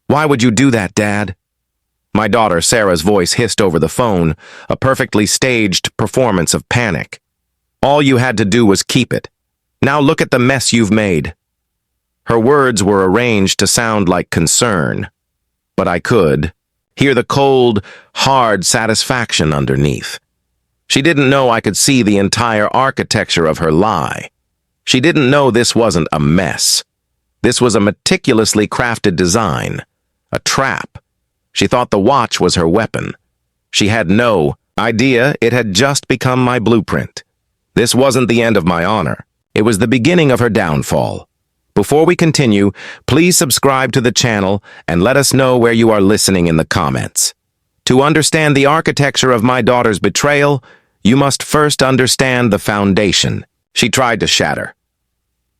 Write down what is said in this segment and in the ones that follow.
Why would you do that, Dad? My daughter Sarah's voice hissed over the phone, a perfectly staged performance of panic. All you had to do was keep it. Now look at the mess you've made. Her words were arranged to sound like concern, but I could hear the cold, hard satisfaction underneath. She didn't know I could see the entire architecture of her lie. She didn't know this wasn't a mess. This was a meticulously crafted design, a trap. She thought the watch was her weapon. She had no idea it had just become my blueprint. This wasn't the end of my honor. It was the beginning of her downfall. Before we continue, please subscribe to the channel and let us know where you are listening in the comments. To understand the architecture of my daughter's betrayal, you must first understand the foundation she tried to shatter.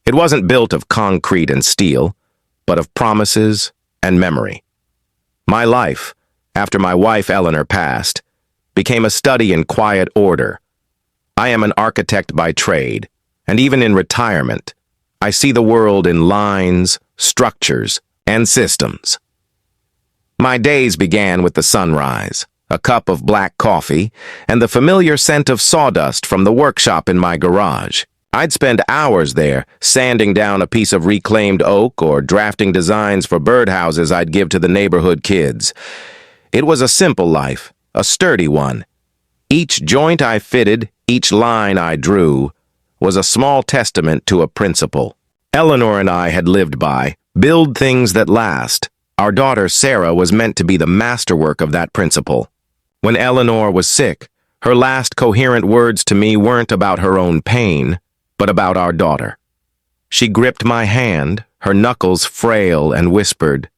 It wasn't built of concrete and steel, but of promises and memory. My life, after my wife Eleanor passed, became a study in quiet order. I am an architect by trade, and even in retirement, I see the world in lines, structures, and systems. My days began with the sunrise, a cup of black coffee, and the familiar scent of sawdust from the workshop in my garage. I'd spend hours there, sanding down a piece of reclaimed oak or drafting designs for birdhouses I'd give to the neighborhood kids. It was a simple life, a sturdy one. Each joint I fitted, each line I drew, was a small testament to a principle Eleanor and I had lived by: build things that last. Our daughter Sarah was meant to be the masterwork of that principle. When Eleanor was sick, her last coherent words to me weren't about her own pain, but about our daughter. She gripped my hand, her knuckles frail, and whispered,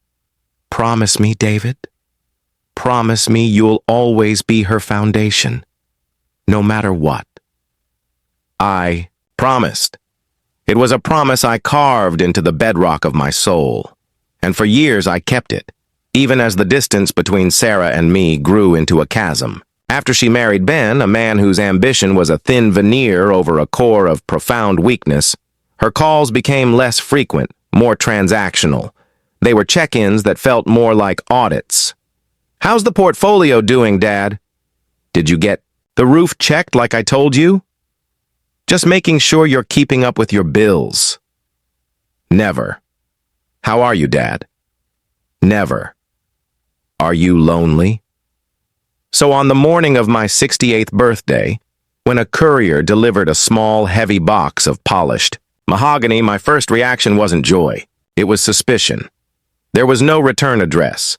"Promise me, David. Promise me you'll always be her foundation, no matter what." I promised. It was a promise I carved into the bedrock of my soul, and for years I kept it, even as the distance between Sarah and me grew into a chasm. After she married Ben, a man whose ambition was a thin veneer over a core of profound weakness, her calls became less frequent, more transactional. They were check-ins that felt more like audits. "How's the portfolio doing, Dad? Did you get the roof checked like I told you? Just making sure you're keeping up with your bills." Never. "How are you, Dad?" Never. "Are you lonely?" So on the morning of my 68th birthday, when a courier delivered a small, heavy box of polished mahogany, my first reaction wasn't joy. It was suspicion. There was no return address,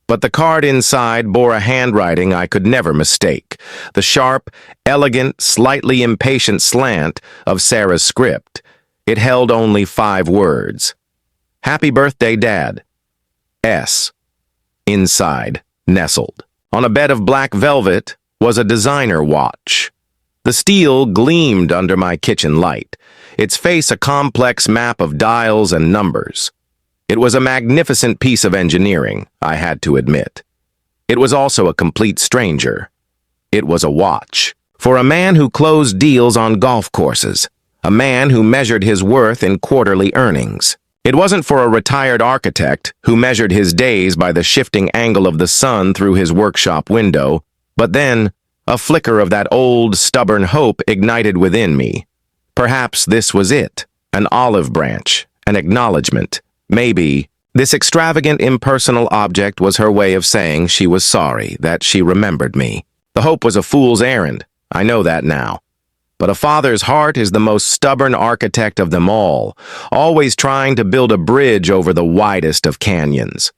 but the card inside bore a handwriting I could never mistake, the sharp, elegant, slightly impatient slant of Sarah's script. It held only 5 words. "Happy birthday, Dad. S." Inside, nestled on a bed of black velvet, was a designer watch. The steel gleamed under my kitchen light, its face a complex map of dials and numbers. It was a magnificent piece of engineering, I had to admit. It was also a complete stranger. It was a watch for a man who closed deals on golf courses, a man who measured his worth in quarterly earnings. It wasn't for a retired architect who measured his days by the shifting angle of the sun through his workshop window, but then a flicker of that old, stubborn hope ignited within me. Perhaps this was it, an olive branch, an acknowledgement. Maybe this extravagant, impersonal object was her way of saying she was sorry, that she remembered me. The hope was a fool's errand. I know that now. But a father's heart is the most stubborn architect of them all, always trying to build a bridge over the widest of canyons.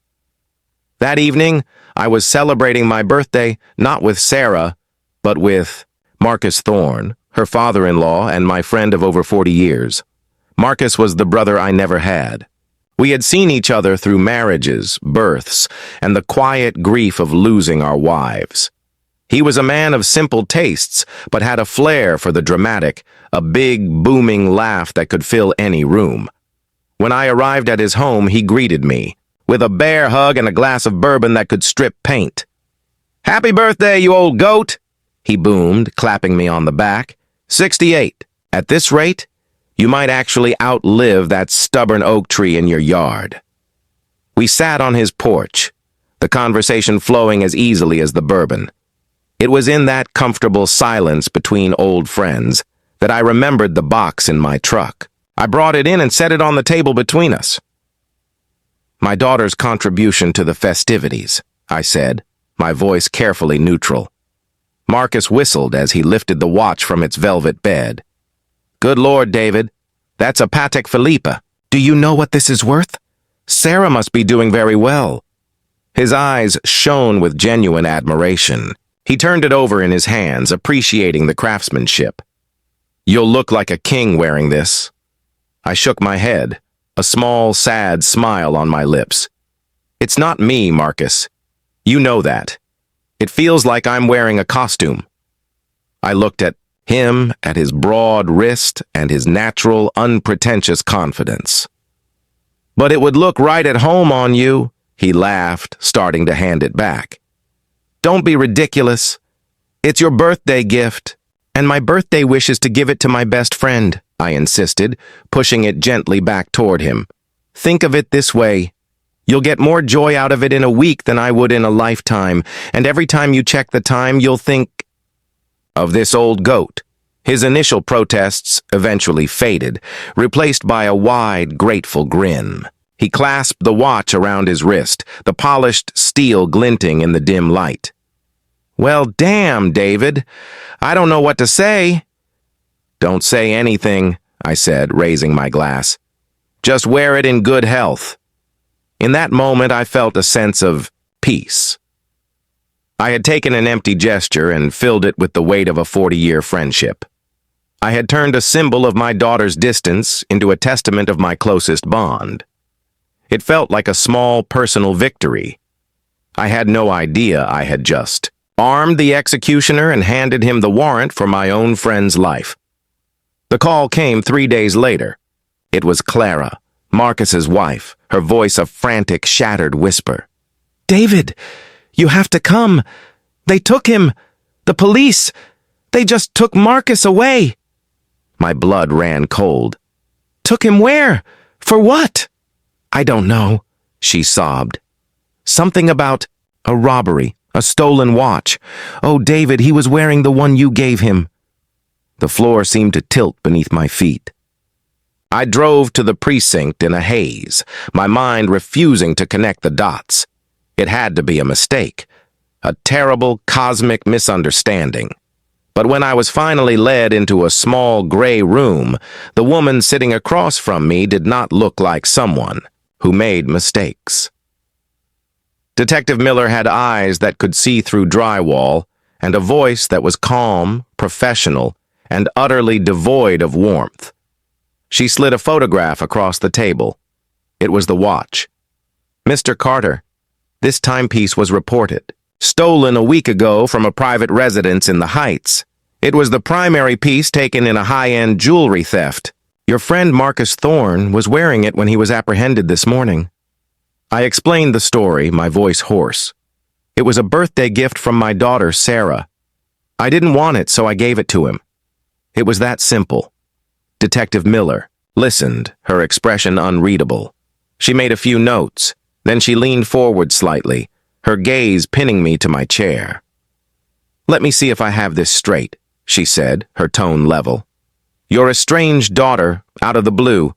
That evening, I was celebrating my birthday not with Sarah, but with Marcus Thorne, her father-in-law and my friend of over 40 years. Marcus was the brother I never had. We had seen each other through marriages, births, and the quiet grief of losing our wives. He was a man of simple tastes, but had a flair for the dramatic, a big, booming laugh that could fill any room. When I arrived at his home, he greeted me with a bear hug and a glass of bourbon that could strip paint. "Happy birthday, you old goat!" he boomed, clapping me on the back. 68. At this rate, you might actually outlive that stubborn oak tree in your yard. We sat on his porch, the conversation flowing as easily as the bourbon. It was in that comfortable silence between old friends that I remembered the box in my truck. I brought it in and set it on the table between us. "My daughter's contribution to the festivities," I said, my voice carefully neutral. Marcus whistled as he lifted the watch from its velvet bed. "Good Lord, David, that's a Patek Philippe. Do you know what this is worth? Sarah must be doing very well." His eyes shone with genuine admiration. He turned it over in his hands, appreciating the craftsmanship. "You'll look like a king wearing this." I shook my head, a small, sad smile on my lips. "It's not me, Marcus. You know that. It feels like I'm wearing a costume." I looked at him, at his broad wrist and his natural, unpretentious confidence. "But it would look right at home on you," he laughed, starting to hand it back. "Don't be ridiculous. It's your birthday gift, and my birthday wish is to give it to my best friend," I insisted, pushing it gently back toward him. "Think of it this way. You'll get more joy out of it in a week than I would in a lifetime, and every time you check the time, you'll think of this old goat." His initial protests eventually faded, replaced by a wide, grateful grin. He clasped the watch around his wrist, the polished steel glinting in the dim light. "Well, damn, David. I don't know what to say." "Don't say anything," I said, raising my glass. "Just wear it in good health." In that moment, I felt a sense of peace. I had taken an empty gesture and filled it with the weight of a 40-year friendship. I had turned a symbol of my daughter's distance into a testament of my closest bond. It felt like a small personal victory. I had no idea I had just armed the executioner and handed him the warrant for my own friend's life. The call came 3 days later. It was Clara, Marcus's wife, her voice a frantic, shattered whisper. "David, you have to come. They took him. The police. They just took Marcus away." My blood ran cold. "Took him where? For what?" "I don't know," she sobbed. "Something about a robbery, a stolen watch. Oh, David, he was wearing the one you gave him." The floor seemed to tilt beneath my feet. I drove to the precinct in a haze, my mind refusing to connect the dots. It had to be a mistake, a terrible cosmic misunderstanding. But when I was finally led into a small gray room, the woman sitting across from me did not look like someone who made mistakes. Detective Miller had eyes that could see through drywall and a voice that was calm, professional, and utterly devoid of warmth. She slid a photograph across the table. It was the watch. "Mr. Carter, this timepiece was reported. Stolen a week ago from a private residence in the Heights. It was the primary piece taken in a high-end jewelry theft. Your friend Marcus Thorne was wearing it when he was apprehended this morning." I explained the story, my voice hoarse. "It was a birthday gift from my daughter, Sarah. I didn't want it, so I gave it to him. It was that simple." Detective Miller listened, her expression unreadable. She made a few notes, then she leaned forward slightly, her gaze pinning me to my chair. "Let me see if I have this straight," she said, her tone level. "Your estranged daughter, out of the blue,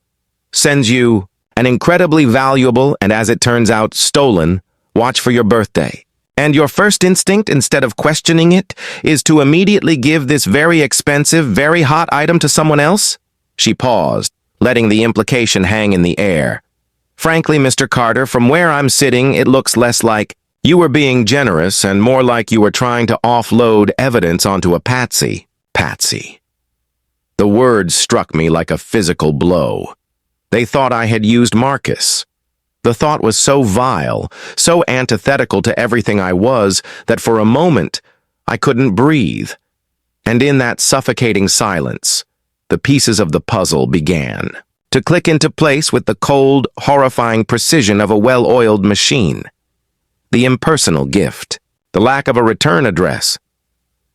sends you an incredibly valuable and, as it turns out, stolen watch for your birthday. And your first instinct, instead of questioning it, is to immediately give this very expensive, very hot item to someone else?" She paused, letting the implication hang in the air. "Frankly, Mr. Carter, from where I'm sitting, it looks less like you were being generous and more like you were trying to offload evidence onto a patsy." Patsy. The words struck me like a physical blow. They thought I had used Marcus. The thought was so vile, so antithetical to everything I was, that for a moment I couldn't breathe. And in that suffocating silence, the pieces of the puzzle began to click into place with the cold, horrifying precision of a well-oiled machine. The impersonal gift, the lack of a return address,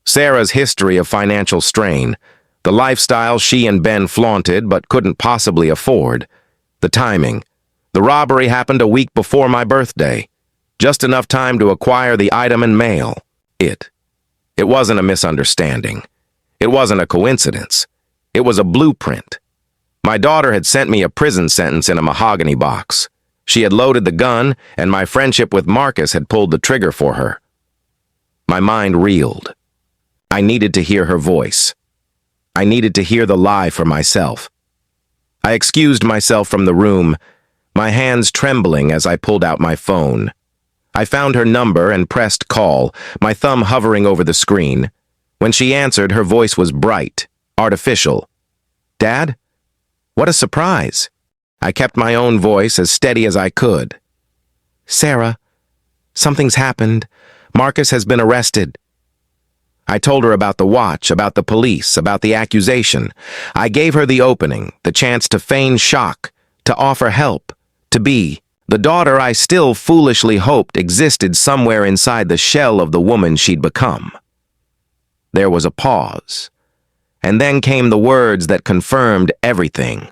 Sarah's history of financial strain, the lifestyle she and Ben flaunted but couldn't possibly afford, the timing, The robbery happened a week before my birthday. Just enough time to acquire the item and mail it. It wasn't a misunderstanding. It wasn't a coincidence. It was a blueprint. My daughter had sent me a prison sentence in a mahogany box. She had loaded the gun, and my friendship with Marcus had pulled the trigger for her. My mind reeled. I needed to hear her voice. I needed to hear the lie for myself. I excused myself from the room, my hands trembling as I pulled out my phone. I found her number and pressed call, my thumb hovering over the screen. When she answered, her voice was bright, artificial. "Dad? What a surprise." I kept my own voice as steady as I could. "Sarah, something's happened. Marcus has been arrested." I told her about the watch, about the police, about the accusation. I gave her the opening, the chance to feign shock, to offer help, to be the daughter I still foolishly hoped existed somewhere inside the shell of the woman she'd become. There was a pause, and then came the words that confirmed everything,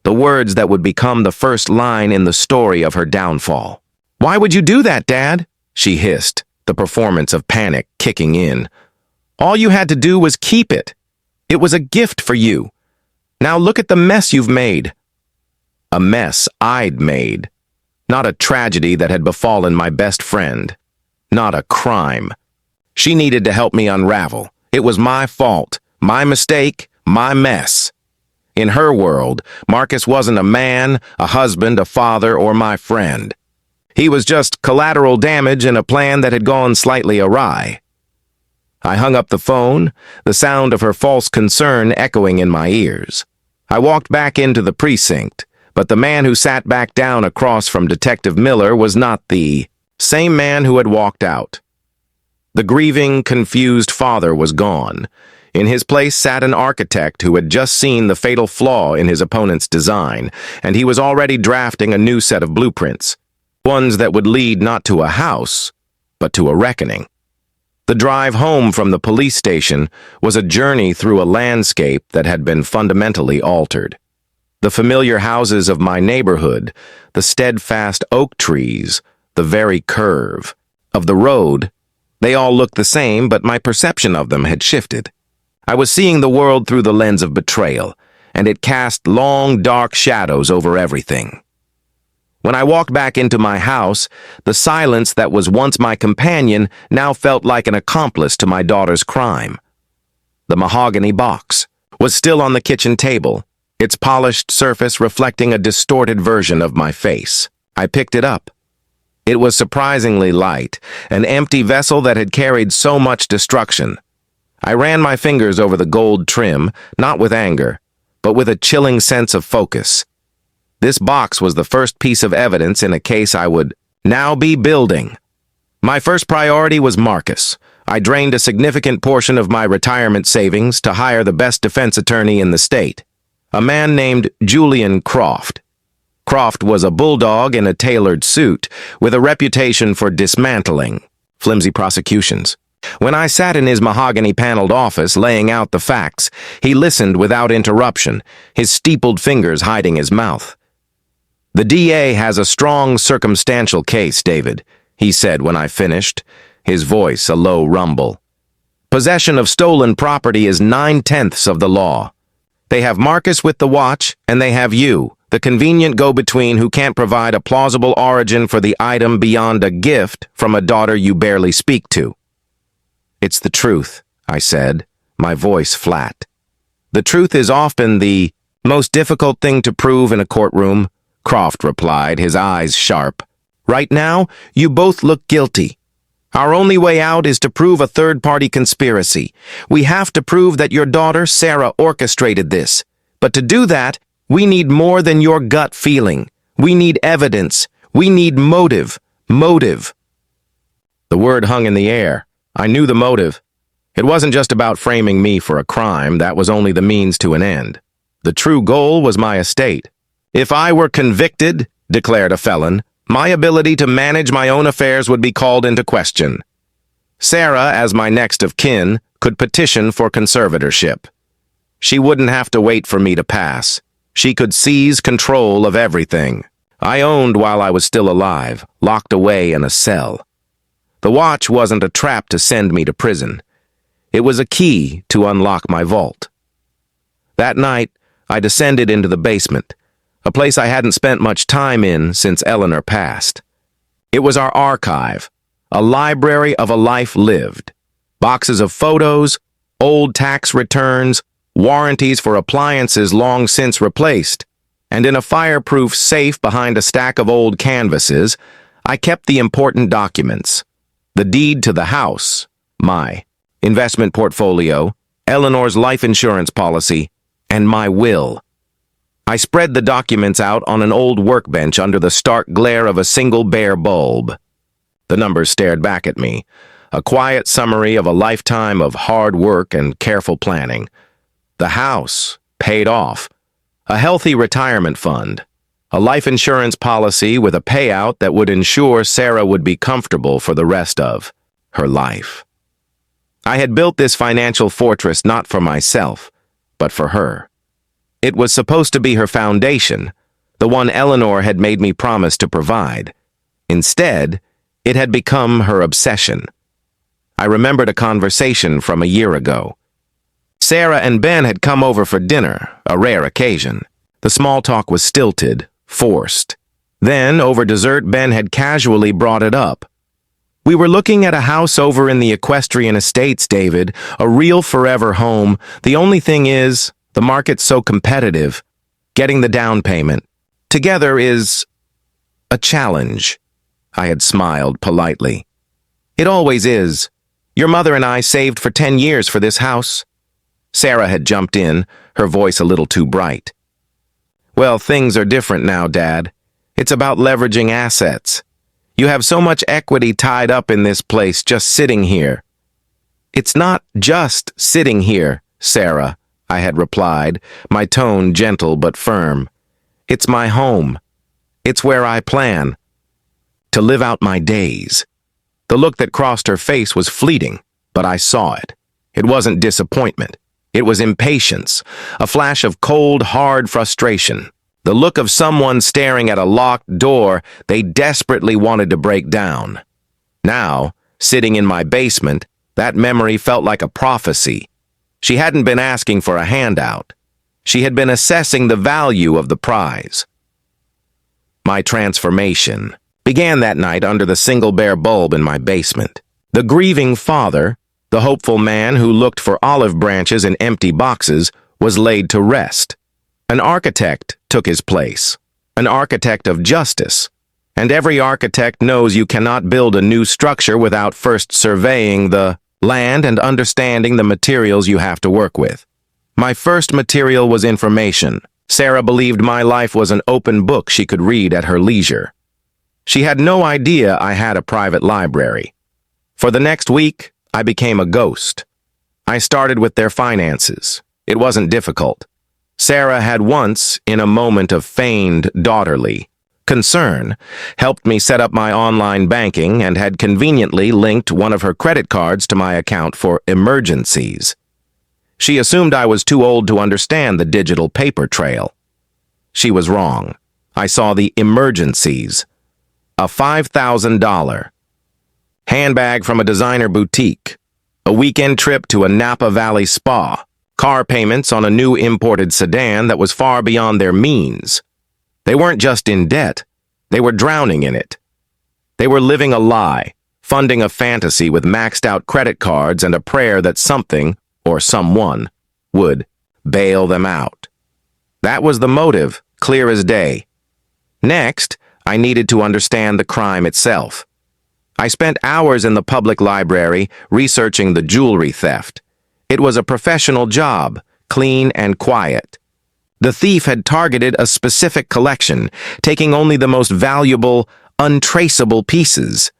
the words that would become the first line in the story of her downfall. "Why would you do that, Dad?" she hissed, the performance of panic kicking in. "All you had to do was keep it. It was a gift for you. Now look at the mess you've made." A mess I'd made. Not a tragedy that had befallen my best friend. Not a crime. She needed to help me unravel. It was my fault, my mistake, my mess. In her world, Marcus wasn't a man, a husband, a father, or my friend. He was just collateral damage in a plan that had gone slightly awry. I hung up the phone, the sound of her false concern echoing in my ears. I walked back into the precinct, but the man who sat back down across from Detective Miller was not the same man who had walked out. The grieving, confused father was gone. In his place sat an architect who had just seen the fatal flaw in his opponent's design, and he was already drafting a new set of blueprints, ones that would lead not to a house, but to a reckoning. The drive home from the police station was a journey through a landscape that had been fundamentally altered. The familiar houses of my neighborhood, the steadfast oak trees, the very curve of the road, they all looked the same, but my perception of them had shifted. I was seeing the world through the lens of betrayal, and it cast long, dark shadows over everything. When I walked back into my house, the silence that was once my companion now felt like an accomplice to my daughter's crime. The mahogany box was still on the kitchen table, its polished surface reflecting a distorted version of my face. I picked it up. It was surprisingly light, an empty vessel that had carried so much destruction. I ran my fingers over the gold trim, not with anger, but with a chilling sense of focus. This box was the first piece of evidence in a case I would now be building. My first priority was Marcus. I drained a significant portion of my retirement savings to hire the best defense attorney in the state, a man named Julian Croft. Croft was a bulldog in a tailored suit, with a reputation for dismantling flimsy prosecutions. When I sat in his mahogany-paneled office laying out the facts, he listened without interruption, his steepled fingers hiding his mouth. "The DA has a strong circumstantial case, David," he said when I finished, his voice a low rumble. "Possession of stolen property is 9/10 of the law. They have Marcus with the watch, and they have you, the convenient go-between who can't provide a plausible origin for the item beyond a gift from a daughter you barely speak to." "It's the truth," I said, my voice flat. "The truth is often the most difficult thing to prove in a courtroom," Croft replied, his eyes sharp. "Right now, you both look guilty. Our only way out is to prove a third-party conspiracy. We have to prove that your daughter, Sarah, orchestrated this. But to do that, we need more than your gut feeling. We need evidence. We need motive. Motive." The word hung in the air. I knew the motive. It wasn't just about framing me for a crime. That was only the means to an end. The true goal was my estate. "If I were convicted," declared a felon, "my ability to manage my own affairs would be called into question. Sarah, as my next of kin, could petition for conservatorship. She wouldn't have to wait for me to pass. She could seize control of everything. I owned while I was still alive, locked away in a cell. The watch wasn't a trap to send me to prison. It was a key to unlock my vault. That night, I descended into the basement, a place I hadn't spent much time in since Eleanor passed. It was our archive, a library of a life lived. Boxes of photos, old tax returns, warranties for appliances long since replaced, and in a fireproof safe behind a stack of old canvases, I kept the important documents: the deed to the house, my investment portfolio, Eleanor's life insurance policy, and my will. I spread the documents out on an old workbench under the stark glare of a single bare bulb. The numbers stared back at me, a quiet summary of a lifetime of hard work and careful planning. The house, paid off. A healthy retirement fund. A life insurance policy with a payout that would ensure Sarah would be comfortable for the rest of her life. I had built this financial fortress not for myself, but for her. It was supposed to be her foundation, the one Eleanor had made me promise to provide. Instead, it had become her obsession. I remembered a conversation from a year ago. Sarah and Ben had come over for dinner, a rare occasion. The small talk was stilted, forced. Then, over dessert, Ben had casually brought it up. "We were looking at a house over in the Equestrian Estates, David, a real forever home. The only thing is, the market's so competitive. Getting the down payment together is a challenge." I had smiled politely. "It always is. Your mother and I saved for 10 years for this house." Sarah had jumped in, her voice a little too bright. "Well, things are different now, Dad. It's about leveraging assets. You have so much equity tied up in this place just sitting here." "It's not just sitting here, Sarah," I had replied, my tone gentle but firm. "It's my home. It's where I plan to live out my days." The look that crossed her face was fleeting, but I saw it. It wasn't disappointment. It was impatience, a flash of cold, hard frustration. The look of someone staring at a locked door they desperately wanted to break down. Now, sitting in my basement, that memory felt like a prophecy. She hadn't been asking for a handout. She had been assessing the value of the prize. My transformation began that night under the single bare bulb in my basement. The grieving father, the hopeful man who looked for olive branches in empty boxes, was laid to rest. An architect took his place, an architect of justice. And every architect knows you cannot build a new structure without first surveying the land and understanding the materials you have to work with. My first material was information. Sarah believed my life was an open book she could read at her leisure. She had no idea I had a private library. For the next week, I became a ghost. I started with their finances. It wasn't difficult. Sarah had once, in a moment of feigned daughterly concern, helped me set up my online banking and had conveniently linked one of her credit cards to my account for emergencies. She assumed I was too old to understand the digital paper trail. She was wrong. I saw the emergencies. A $5,000 handbag from a designer boutique, a weekend trip to a Napa Valley spa, car payments on a new imported sedan that was far beyond their means. They weren't just in debt, they were drowning in it. They were living a lie, funding a fantasy with maxed out credit cards and a prayer that something, or someone, would bail them out. That was the motive, clear as day. Next, I needed to understand the crime itself. I spent hours in the public library researching the jewelry theft. It was a professional job, clean and quiet. The thief had targeted a specific collection, taking only the most valuable, untraceable pieces.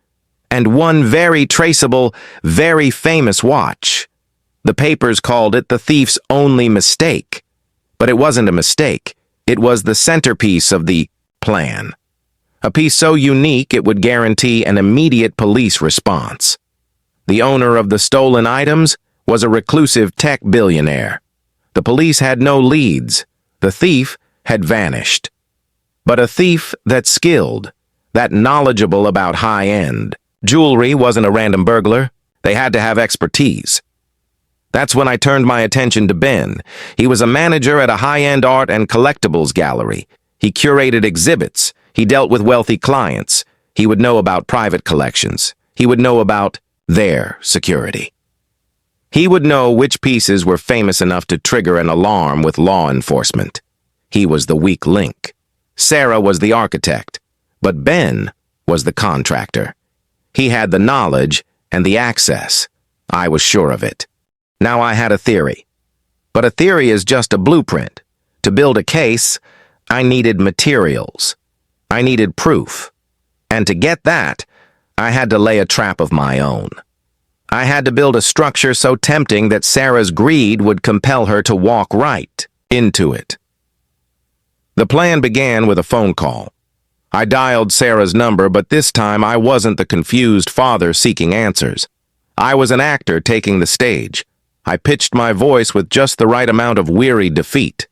And one very traceable, very famous watch. The papers called it the thief's only mistake. But it wasn't a mistake. It was the centerpiece of the plan. A piece so unique it would guarantee an immediate police response. The owner of the stolen items was a reclusive tech billionaire. The police had no leads. The thief had vanished. but a thief that's skilled, that knowledgeable about high-end. Jewelry wasn't a random burglar. They had to have expertise. That's when I turned my attention to Ben. He was a manager at a high-end art and collectibles gallery. He curated exhibits. He dealt with wealthy clients. He would know about private collections. He would know about their security. He would know which pieces were famous enough to trigger an alarm with law enforcement. He was the weak link. Sarah was the architect, but Ben was the contractor. He had the knowledge and the access. I was sure of it. Now I had a theory. But a theory is just a blueprint. To build a case, I needed materials. I needed proof. And to get that, I had to lay a trap of my own. I had to build a structure so tempting that Sarah's greed would compel her to walk right into it. The plan began with a phone call. I dialed Sarah's number, but this time I wasn't the confused father seeking answers. I was an actor taking the stage. I pitched my voice with just the right amount of weary defeat.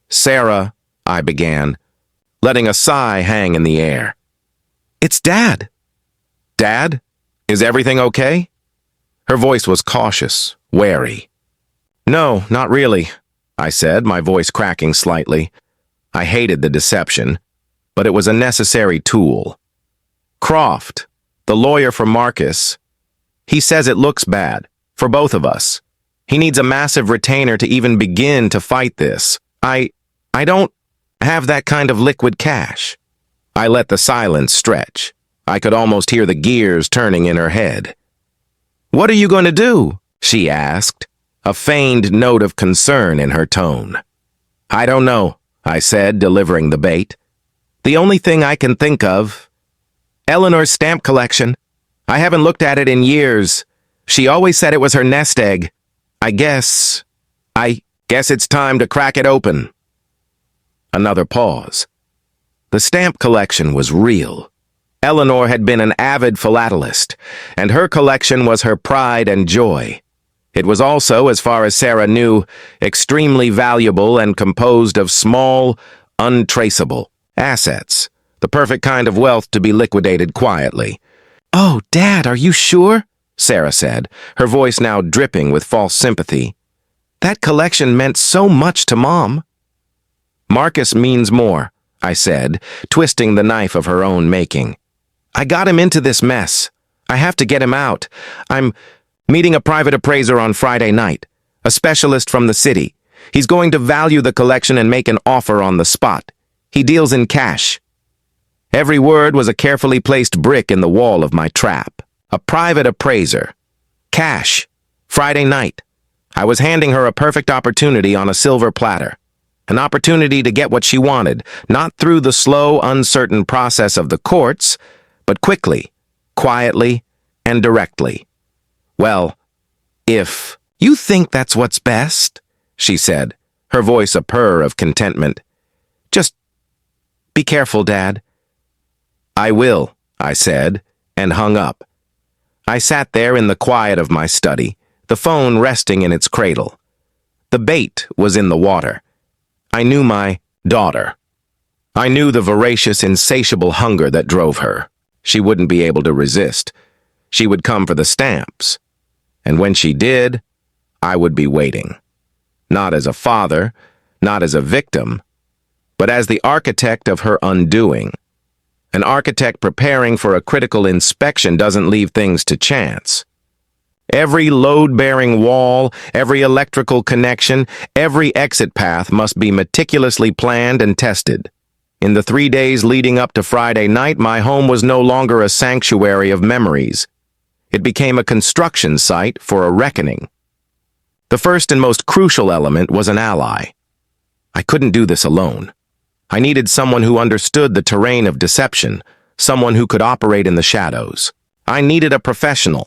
"Sarah," I began, letting a sigh hang in the air. "It's Dad." "Dad? Is everything okay?" Her voice was cautious, wary. "No, not really," I said, my voice cracking slightly. I hated the deception, but it was a necessary tool. "Croft, the lawyer for Marcus, he says it looks bad, for both of us. He needs a massive retainer to even begin to fight this. I don't have that kind of liquid cash." I let the silence stretch. I could almost hear the gears turning in her head. "What are you going to do?" she asked, a feigned note of concern in her tone. "I don't know," I said, delivering the bait. "The only thing I can think of, Eleanor's stamp collection. I haven't looked at it in years. She always said it was her nest egg. I guess it's time to crack it open." Another pause. The stamp collection was real. Eleanor had been an avid philatelist, and her collection was her pride and joy. It was also, as far as Sarah knew, extremely valuable and composed of small, untraceable assets, the perfect kind of wealth to be liquidated quietly. "Oh, Dad, are you sure?" Sarah said, her voice now dripping with false sympathy. "That collection meant so much to Mom." "Marcus means more," I said, twisting the knife of her own making. "I got him into this mess. I have to get him out. I'm meeting a private appraiser on Friday night, a specialist from the city. He's going to value the collection and make an offer on the spot. He deals in cash." Every word was a carefully placed brick in the wall of my trap. A private appraiser. Cash. Friday night. I was handing her a perfect opportunity on a silver platter. An opportunity to get what she wanted, not through the slow, uncertain process of the courts, but quickly, quietly, and directly. "Well, if you think that's what's best," she said, her voice a purr of contentment. "Just be careful, Dad." "I will," I said, and hung up. I sat there in the quiet of my study, the phone resting in its cradle. The bait was in the water. I knew my daughter. I knew the voracious, insatiable hunger that drove her. She wouldn't be able to resist. She would come for the stamps. And when she did, I would be waiting. Not as a father, not as a victim, but as the architect of her undoing. An architect preparing for a critical inspection doesn't leave things to chance. Every load-bearing wall, every electrical connection, every exit path must be meticulously planned and tested. In the 3 days leading up to Friday night, my home was no longer a sanctuary of memories. It became a construction site for a reckoning. The first and most crucial element was an ally. I couldn't do this alone. I needed someone who understood the terrain of deception, someone who could operate in the shadows. I needed a professional.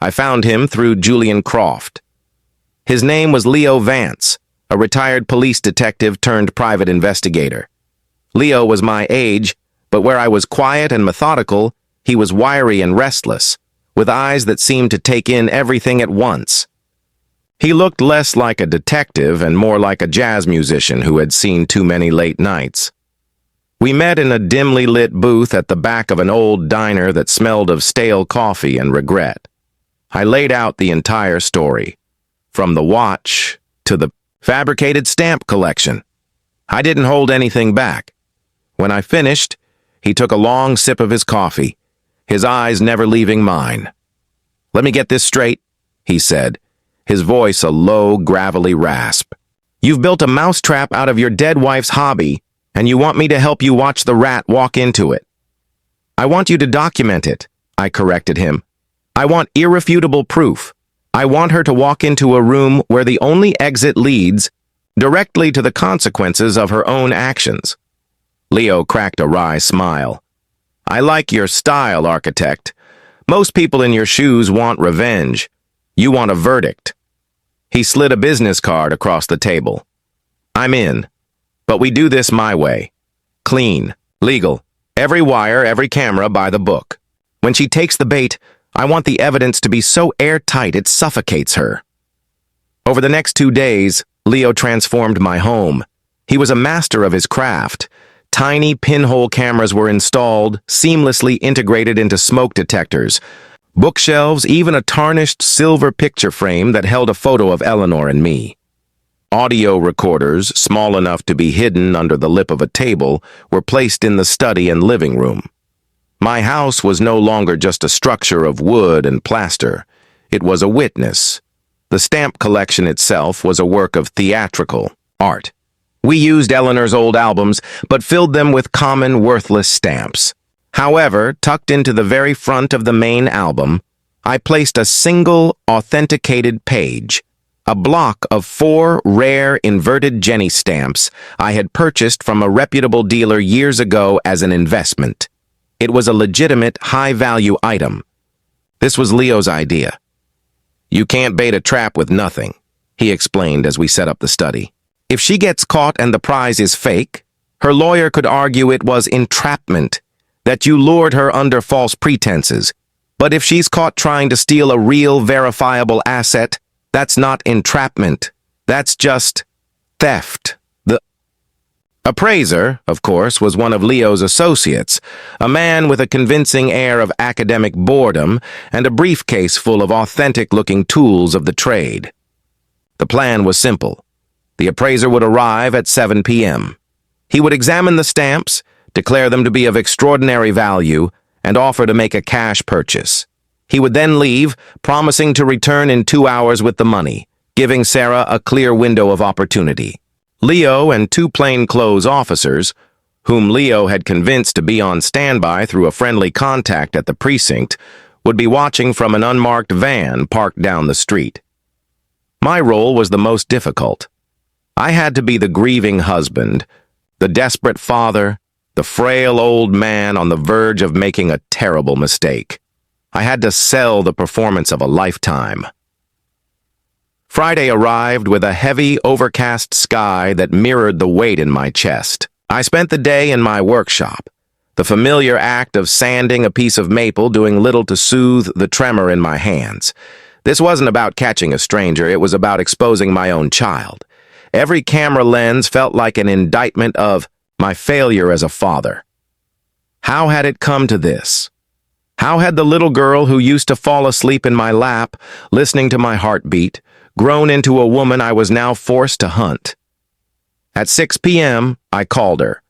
I found him through Julian Croft. His name was Leo Vance, a retired police detective turned private investigator. Leo was my age, but where I was quiet and methodical, he was wiry and restless, with eyes that seemed to take in everything at once. He looked less like a detective and more like a jazz musician who had seen too many late nights. We met in a dimly lit booth at the back of an old diner that smelled of stale coffee and regret. I laid out the entire story, from the watch to the fabricated stamp collection. I didn't hold anything back. When I finished, he took a long sip of his coffee, his eyes never leaving mine. "Let me get this straight," he said, his voice a low, gravelly rasp. "You've built a mousetrap out of your dead wife's hobby, and you want me to help you watch the rat walk into it." "I want you to document it," I corrected him. "I want irrefutable proof. I want her to walk into a room where the only exit leads directly to the consequences of her own actions." Leo cracked a wry smile. "I like your style, architect. Most people in your shoes want revenge. You want a verdict." He slid a business card across the table. "I'm in. But we do this my way. Clean, legal, every wire, every camera by the book. When she takes the bait, I want the evidence to be so airtight it suffocates her." Over the next 2 days, Leo transformed my home. He was a master of his craft. Tiny pinhole cameras were installed, seamlessly integrated into smoke detectors. Bookshelves, even a tarnished silver picture frame that held a photo of Eleanor and me. Audio recorders, small enough to be hidden under the lip of a table, were placed in the study and living room. My house was no longer just a structure of wood and plaster. It was a witness. The stamp collection itself was a work of theatrical art. We used Eleanor's old albums, but filled them with common, worthless stamps. However, tucked into the very front of the main album, I placed a single, authenticated page, a block of 4 rare inverted Jenny stamps I had purchased from a reputable dealer years ago as an investment. It was a legitimate, high-value item. This was Leo's idea. "You can't bait a trap with nothing," he explained as we set up the study. "If she gets caught and the prize is fake, her lawyer could argue it was entrapment, that you lured her under false pretenses. But if she's caught trying to steal a real, verifiable asset, that's not entrapment. That's just theft." The appraiser, of course, was one of Leo's associates, a man with a convincing air of academic boredom and a briefcase full of authentic-looking tools of the trade. The plan was simple. The appraiser would arrive at 7 p.m. He would examine the stamps, declare them to be of extraordinary value, and offer to make a cash purchase. He would then leave, promising to return in 2 hours with the money, giving Sarah a clear window of opportunity. Leo and 2 plainclothes officers, whom Leo had convinced to be on standby through a friendly contact at the precinct, would be watching from an unmarked van parked down the street. My role was the most difficult. I had to be the grieving husband, the desperate father, the frail old man on the verge of making a terrible mistake. I had to sell the performance of a lifetime. Friday arrived with a heavy, overcast sky that mirrored the weight in my chest. I spent the day in my workshop, the familiar act of sanding a piece of maple doing little to soothe the tremor in my hands. This wasn't about catching a stranger, it was about exposing my own child. Every camera lens felt like an indictment of my failure as a father. How had it come to this? How had the little girl who used to fall asleep in my lap, listening to my heartbeat, grown into a woman I was now forced to hunt? At 6 p.m., I called her.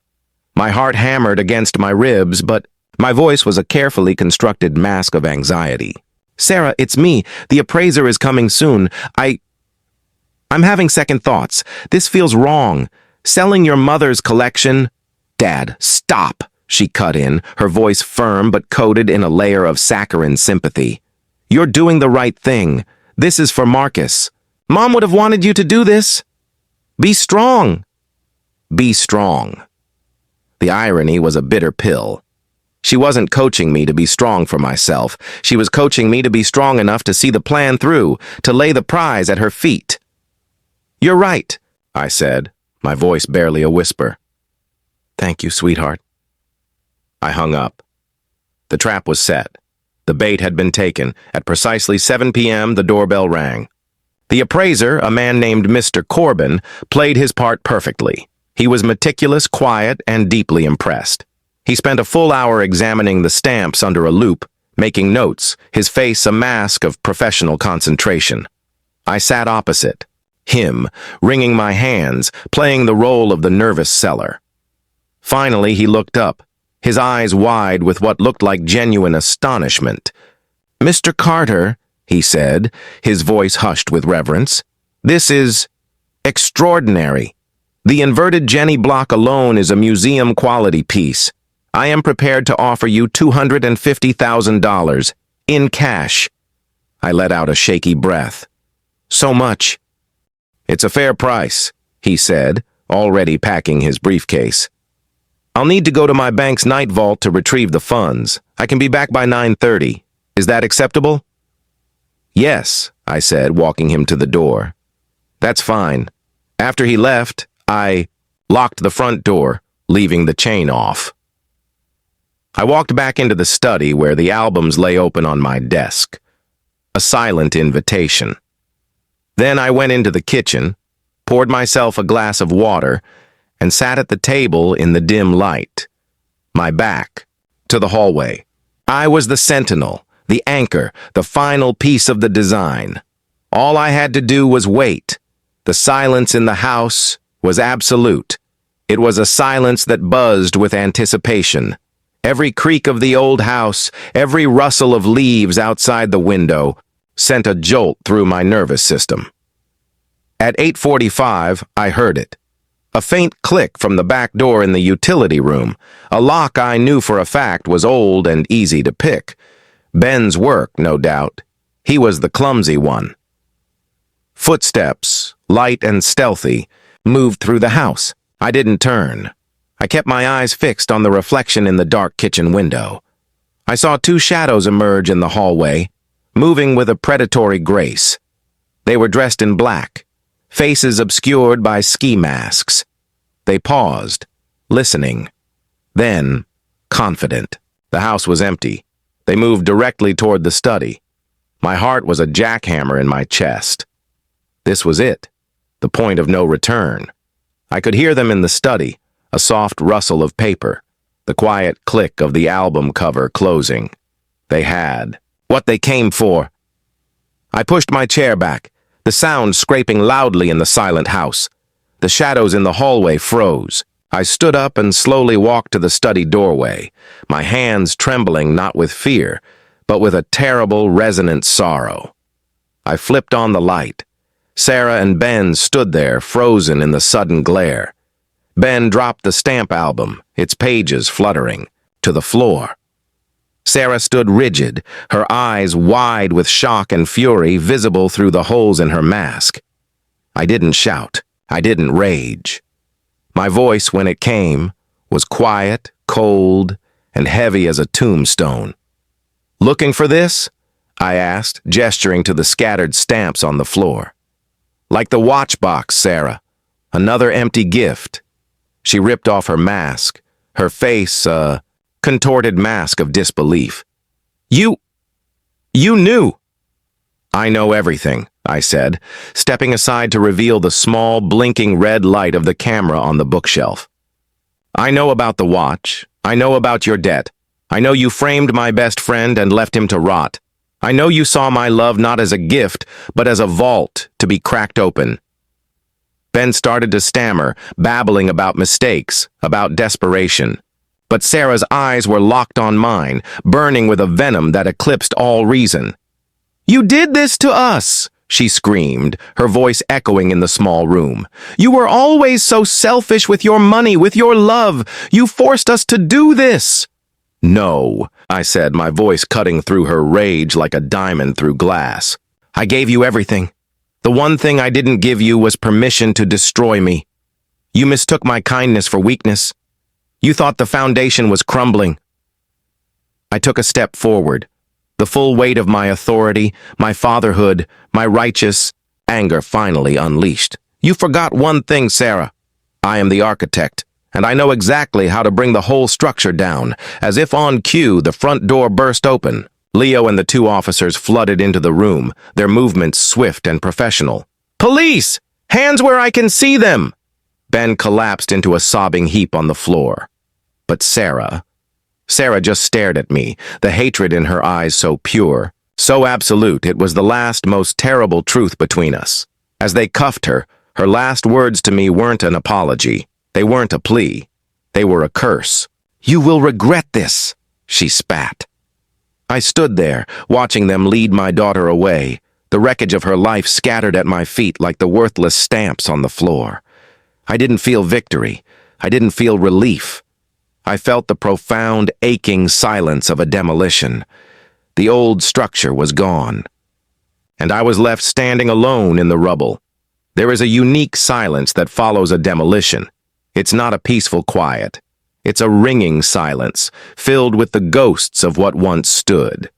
My heart hammered against my ribs, but my voice was a carefully constructed mask of anxiety. "Sarah, it's me. The appraiser is coming soon. I'm having second thoughts. This feels wrong. Selling your mother's collection—" "Dad, stop," she cut in, her voice firm but coated in a layer of saccharine sympathy. "You're doing the right thing. This is for Marcus. Mom would have wanted you to do this. Be strong." Be strong. The irony was a bitter pill. She wasn't coaching me to be strong for myself. She was coaching me to be strong enough to see the plan through, to lay the prize at her feet. "You're right," I said, my voice barely a whisper. "Thank you, sweetheart." I hung up. The trap was set. The bait had been taken. At precisely 7 p.m., the doorbell rang. The appraiser, a man named Mr. Corbin, played his part perfectly. He was meticulous, quiet, and deeply impressed. He spent a full hour examining the stamps under a loupe, making notes, his face a mask of professional concentration. I sat opposite, him, wringing my hands, playing the role of the nervous seller. Finally, he looked up, his eyes wide with what looked like genuine astonishment. "Mr. Carter," he said, his voice hushed with reverence, "this is extraordinary. The inverted Jenny block alone is a museum-quality piece. I am prepared to offer you $250,000 in cash." I let out a shaky breath. "So much?" "It's a fair price," he said, already packing his briefcase. "I'll need to go to my bank's night vault to retrieve the funds. I can be back by 9:30. Is that acceptable?" "Yes," I said, walking him to the door. "That's fine." After he left, I locked the front door, leaving the chain off. I walked back into the study where the albums lay open on my desk. A silent invitation. Then I went into the kitchen, poured myself a glass of water, and sat at the table in the dim light. My back to the hallway. I was the sentinel, the anchor, the final piece of the design. All I had to do was wait. The silence in the house was absolute. It was a silence that buzzed with anticipation. Every creak of the old house, every rustle of leaves outside the window, sent a jolt through my nervous system. At 8:45, I heard it. A faint click from the back door in the utility room, a lock I knew for a fact was old and easy to pick. Ben's work, no doubt. He was the clumsy one. Footsteps, light and stealthy, moved through the house. I didn't turn. I kept my eyes fixed on the reflection in the dark kitchen window. I saw two shadows emerge in the hallway, moving with a predatory grace. They were dressed in black, faces obscured by ski masks. They paused, listening. Then, confident. The house was empty. They moved directly toward the study. My heart was a jackhammer in my chest. This was it, the point of no return. I could hear them in the study, a soft rustle of paper, the quiet click of the album cover closing. They had what they came for. I pushed my chair back, the sound scraping loudly in the silent house. The shadows in the hallway froze. I stood up and slowly walked to the study doorway, my hands trembling not with fear, but with a terrible, resonant sorrow. I flipped on the light. Sarah and Ben stood there, frozen in the sudden glare. Ben dropped the stamp album, its pages fluttering, to the floor. Sarah stood rigid, her eyes wide with shock and fury visible through the holes in her mask. I didn't shout. I didn't rage. My voice, when it came, was quiet, cold, and heavy as a tombstone. "Looking for this?" I asked, gesturing to the scattered stamps on the floor. "Like the watch box, Sarah. Another empty gift." She ripped off her mask, her face a contorted mask of disbelief. You knew." "I know everything," I said, stepping aside to reveal the small, blinking red light of the camera on the bookshelf. "I know about the watch. I know about your debt. I know you framed my best friend and left him to rot. I know you saw my love not as a gift, but as a vault to be cracked open." Ben started to stammer, babbling about mistakes, about desperation. But Sarah's eyes were locked on mine, burning with a venom that eclipsed all reason. "You did this to us!" she screamed, her voice echoing in the small room. "You were always so selfish with your money, with your love. You forced us to do this." "No," I said, my voice cutting through her rage like a diamond through glass. "I gave you everything. The one thing I didn't give you was permission to destroy me. You mistook my kindness for weakness. You thought the foundation was crumbling." I took a step forward, the full weight of my authority, my fatherhood, my righteous anger finally unleashed. "You forgot one thing, Sarah. I am the architect, and I know exactly how to bring the whole structure down." As if on cue, the front door burst open. Leo and the two officers flooded into the room, their movements swift and professional. "Police! Hands where I can see them!" Ben collapsed into a sobbing heap on the floor. But Sarah just stared at me, the hatred in her eyes so pure, so absolute it was the last, most terrible truth between us. As they cuffed her, her last words to me weren't an apology. They weren't a plea. They were a curse. "You will regret this," she spat. I stood there, watching them lead my daughter away, the wreckage of her life scattered at my feet like the worthless stamps on the floor. I didn't feel victory. I didn't feel relief. I felt the profound, aching silence of a demolition. The old structure was gone. And I was left standing alone in the rubble. There is a unique silence that follows a demolition. It's not a peaceful quiet. It's a ringing silence, filled with the ghosts of what once stood.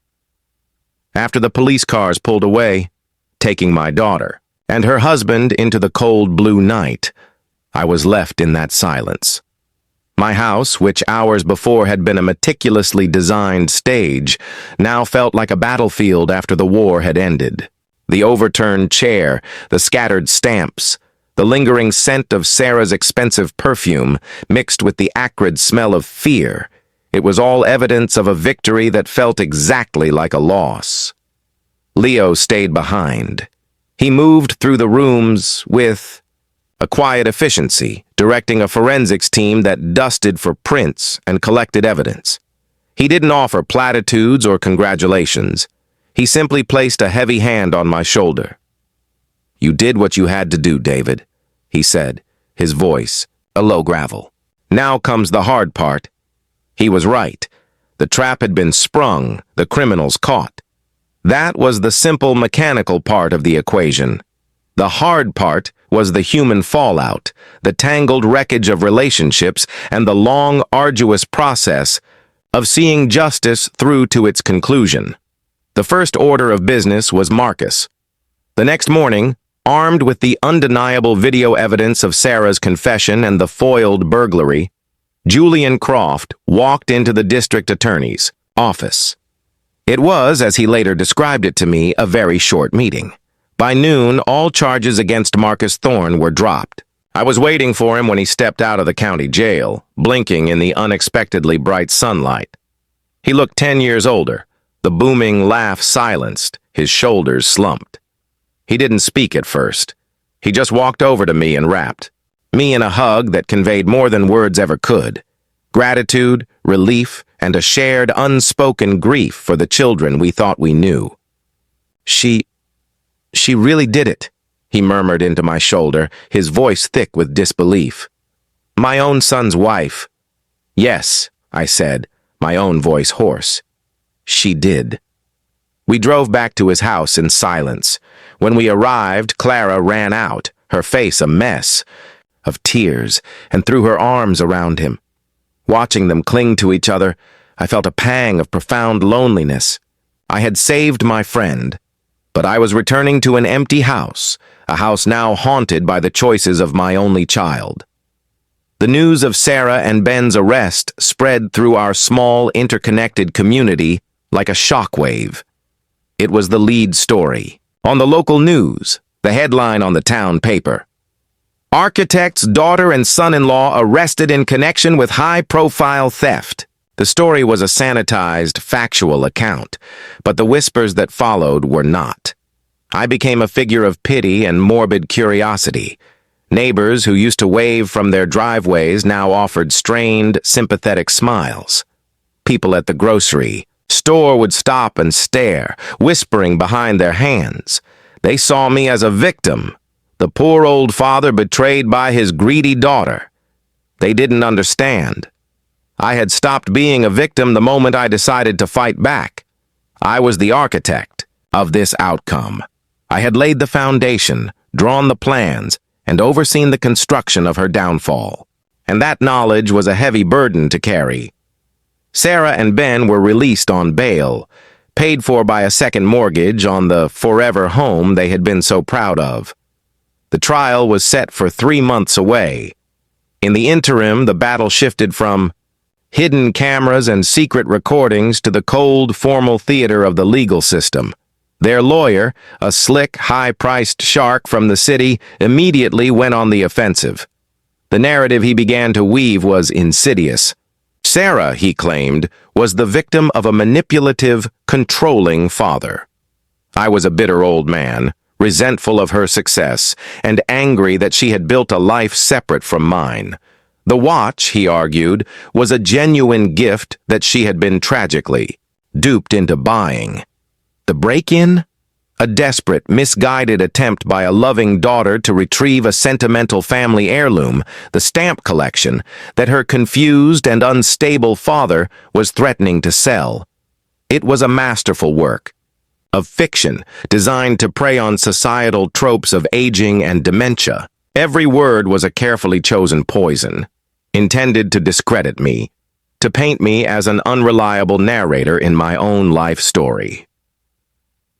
After the police cars pulled away, taking my daughter and her husband into the cold blue night, I was left in that silence. My house, which hours before had been a meticulously designed stage, now felt like a battlefield after the war had ended. The overturned chair, the scattered stamps, the lingering scent of Sarah's expensive perfume mixed with the acrid smell of fear. It was all evidence of a victory that felt exactly like a loss. Leo stayed behind. He moved through the rooms with a quiet efficiency, directing a forensics team that dusted for prints and collected evidence. He didn't offer platitudes or congratulations. He simply placed a heavy hand on my shoulder. "You did what you had to do, David," he said, his voice a low gravel. "Now comes the hard part." He was right. The trap had been sprung, the criminals caught. That was the simple mechanical part of the equation. The hard part was the human fallout, the tangled wreckage of relationships, and the long, arduous process of seeing justice through to its conclusion. The first order of business was Marcus. The next morning, armed with the undeniable video evidence of Sarah's confession and the foiled burglary, Julian Croft walked into the district attorney's office. It was, as he later described it to me, a very short meeting. By noon, all charges against Marcus Thorne were dropped. I was waiting for him when he stepped out of the county jail, blinking in the unexpectedly bright sunlight. He looked 10 years older, the booming laugh silenced, his shoulders slumped. He didn't speak at first. He just walked over to me and wrapped me in a hug that conveyed more than words ever could. Gratitude, relief, and a shared unspoken grief for the children we thought we knew. She really did it," he murmured into my shoulder, his voice thick with disbelief. "My own son's wife." "Yes," I said, my own voice hoarse. "She did." We drove back to his house in silence. When we arrived, Clara ran out, her face a mess of tears, and threw her arms around him. Watching them cling to each other, I felt a pang of profound loneliness. I had saved my friend, but I was returning to an empty house, a house now haunted by the choices of my only child. The news of Sarah and Ben's arrest spread through our small, interconnected community like a shockwave. It was the lead story. On the local news, the headline on the town paper: "Architect's daughter and son-in-law arrested in connection with high-profile theft." The story was a sanitized, factual account, but the whispers that followed were not. I became a figure of pity and morbid curiosity. Neighbors who used to wave from their driveways now offered strained, sympathetic smiles. People at the grocery store would stop and stare, whispering behind their hands. They saw me as a victim, the poor old father betrayed by his greedy daughter. They didn't understand. I had stopped being a victim the moment I decided to fight back. I was the architect of this outcome. I had laid the foundation, drawn the plans, and overseen the construction of her downfall. And that knowledge was a heavy burden to carry. Sarah and Ben were released on bail, paid for by a second mortgage on the forever home they had been so proud of. The trial was set for 3 months away. In the interim, the battle shifted from hidden cameras and secret recordings to the cold, formal theater of the legal system. Their lawyer, a slick, high-priced shark from the city, immediately went on the offensive. The narrative he began to weave was insidious. Sarah, he claimed, was the victim of a manipulative, controlling father. I was a bitter old man, resentful of her success, and angry that she had built a life separate from mine. The watch, he argued, was a genuine gift that she had been tragically duped into buying. The break-in? A desperate, misguided attempt by a loving daughter to retrieve a sentimental family heirloom, the stamp collection, that her confused and unstable father was threatening to sell. It was a masterful work of fiction designed to prey on societal tropes of aging and dementia. Every word was a carefully chosen poison, intended to discredit me, to paint me as an unreliable narrator in my own life story.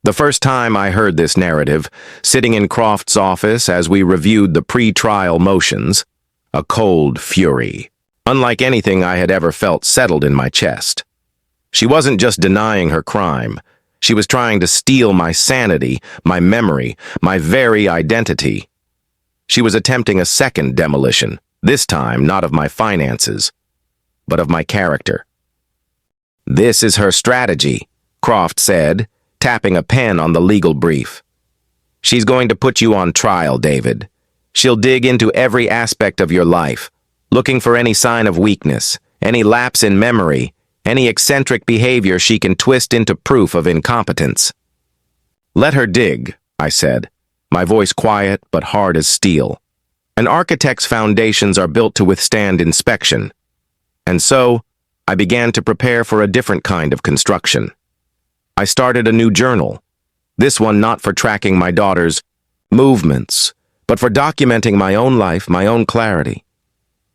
The first time I heard this narrative, sitting in Croft's office as we reviewed the pre-trial motions, a cold fury, unlike anything I had ever felt, settled in my chest. She wasn't just denying her crime. She was trying to steal my sanity, my memory, my very identity. She was attempting a second demolition, this time not of my finances, but of my character. "This is her strategy," Croft said, tapping a pen on the legal brief. "She's going to put you on trial, David. She'll dig into every aspect of your life, looking for any sign of weakness, any lapse in memory, any eccentric behavior she can twist into proof of incompetence." "Let her dig," I said, my voice quiet but hard as steel. An architect's foundations are built to withstand inspection. And so, I began to prepare for a different kind of construction. I started a new journal, this one not for tracking my daughter's movements, but for documenting my own life, my own clarity.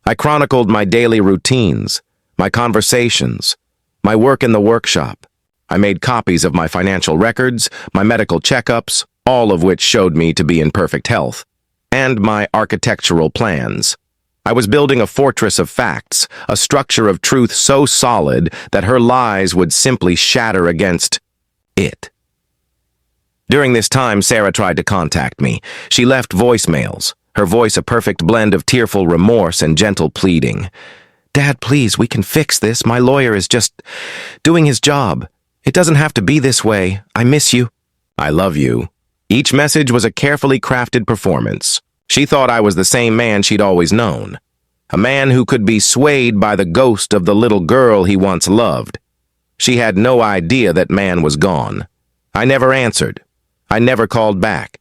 I chronicled my daily routines, my conversations, my work in the workshop. I made copies of my financial records, my medical checkups, all of which showed me to be in perfect health, and my architectural plans. I was building a fortress of facts, a structure of truth so solid that her lies would simply shatter against it. During this time, Sarah tried to contact me. She left voicemails, her voice a perfect blend of tearful remorse and gentle pleading. "Dad, please, we can fix this. My lawyer is just doing his job. It doesn't have to be this way. I miss you. I love you." Each message was a carefully crafted performance. She thought I was the same man she'd always known, a man who could be swayed by the ghost of the little girl he once loved. She had no idea that man was gone. I never answered. I never called back.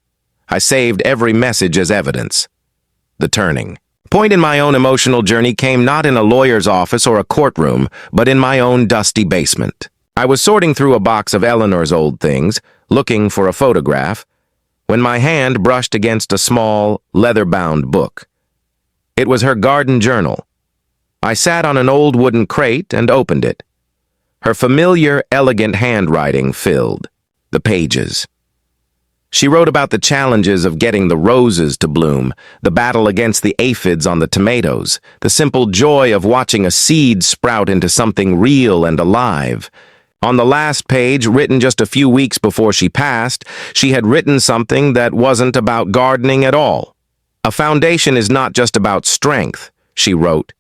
I saved every message as evidence. The turning point in my own emotional journey came not in a lawyer's office or a courtroom, but in my own dusty basement. I was sorting through a box of Eleanor's old things, looking for a photograph, when my hand brushed against a small, leather-bound book. It was her garden journal. I sat on an old wooden crate and opened it. Her familiar, elegant handwriting filled the pages. She wrote about the challenges of getting the roses to bloom, the battle against the aphids on the tomatoes, the simple joy of watching a seed sprout into something real and alive. On the last page, written just a few weeks before she passed, she had written something that wasn't about gardening at all. "A foundation is not just about strength," she wrote.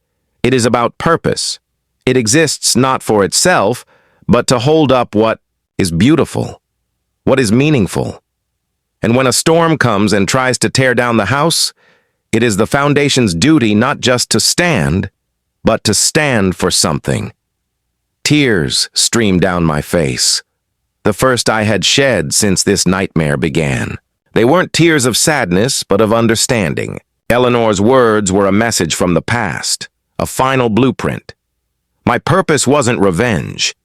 "It is about purpose. It exists not for itself, but to hold up what is beautiful, what is meaningful. And when a storm comes and tries to tear down the house, it is the foundation's duty not just to stand, but to stand for something." Tears streamed down my face, the first I had shed since this nightmare began. They weren't tears of sadness, but of understanding. Eleanor's words were a message from the past, a final blueprint. My purpose wasn't revenge.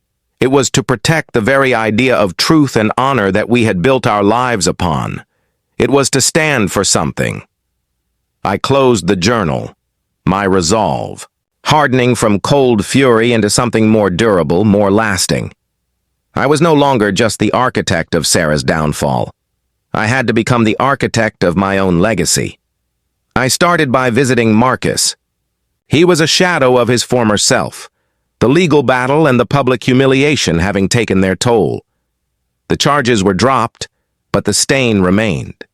It was to protect the very idea of truth and honor that we had built our lives upon. It was to stand for something. I closed the journal, my resolve, hardening from cold fury into something more durable, more lasting. I was no longer just the architect of Sarah's downfall. I had to become the architect of my own legacy. I started by visiting Marcus. He was a shadow of his former self, the legal battle and the public humiliation having taken their toll. The charges were dropped, but the stain remained.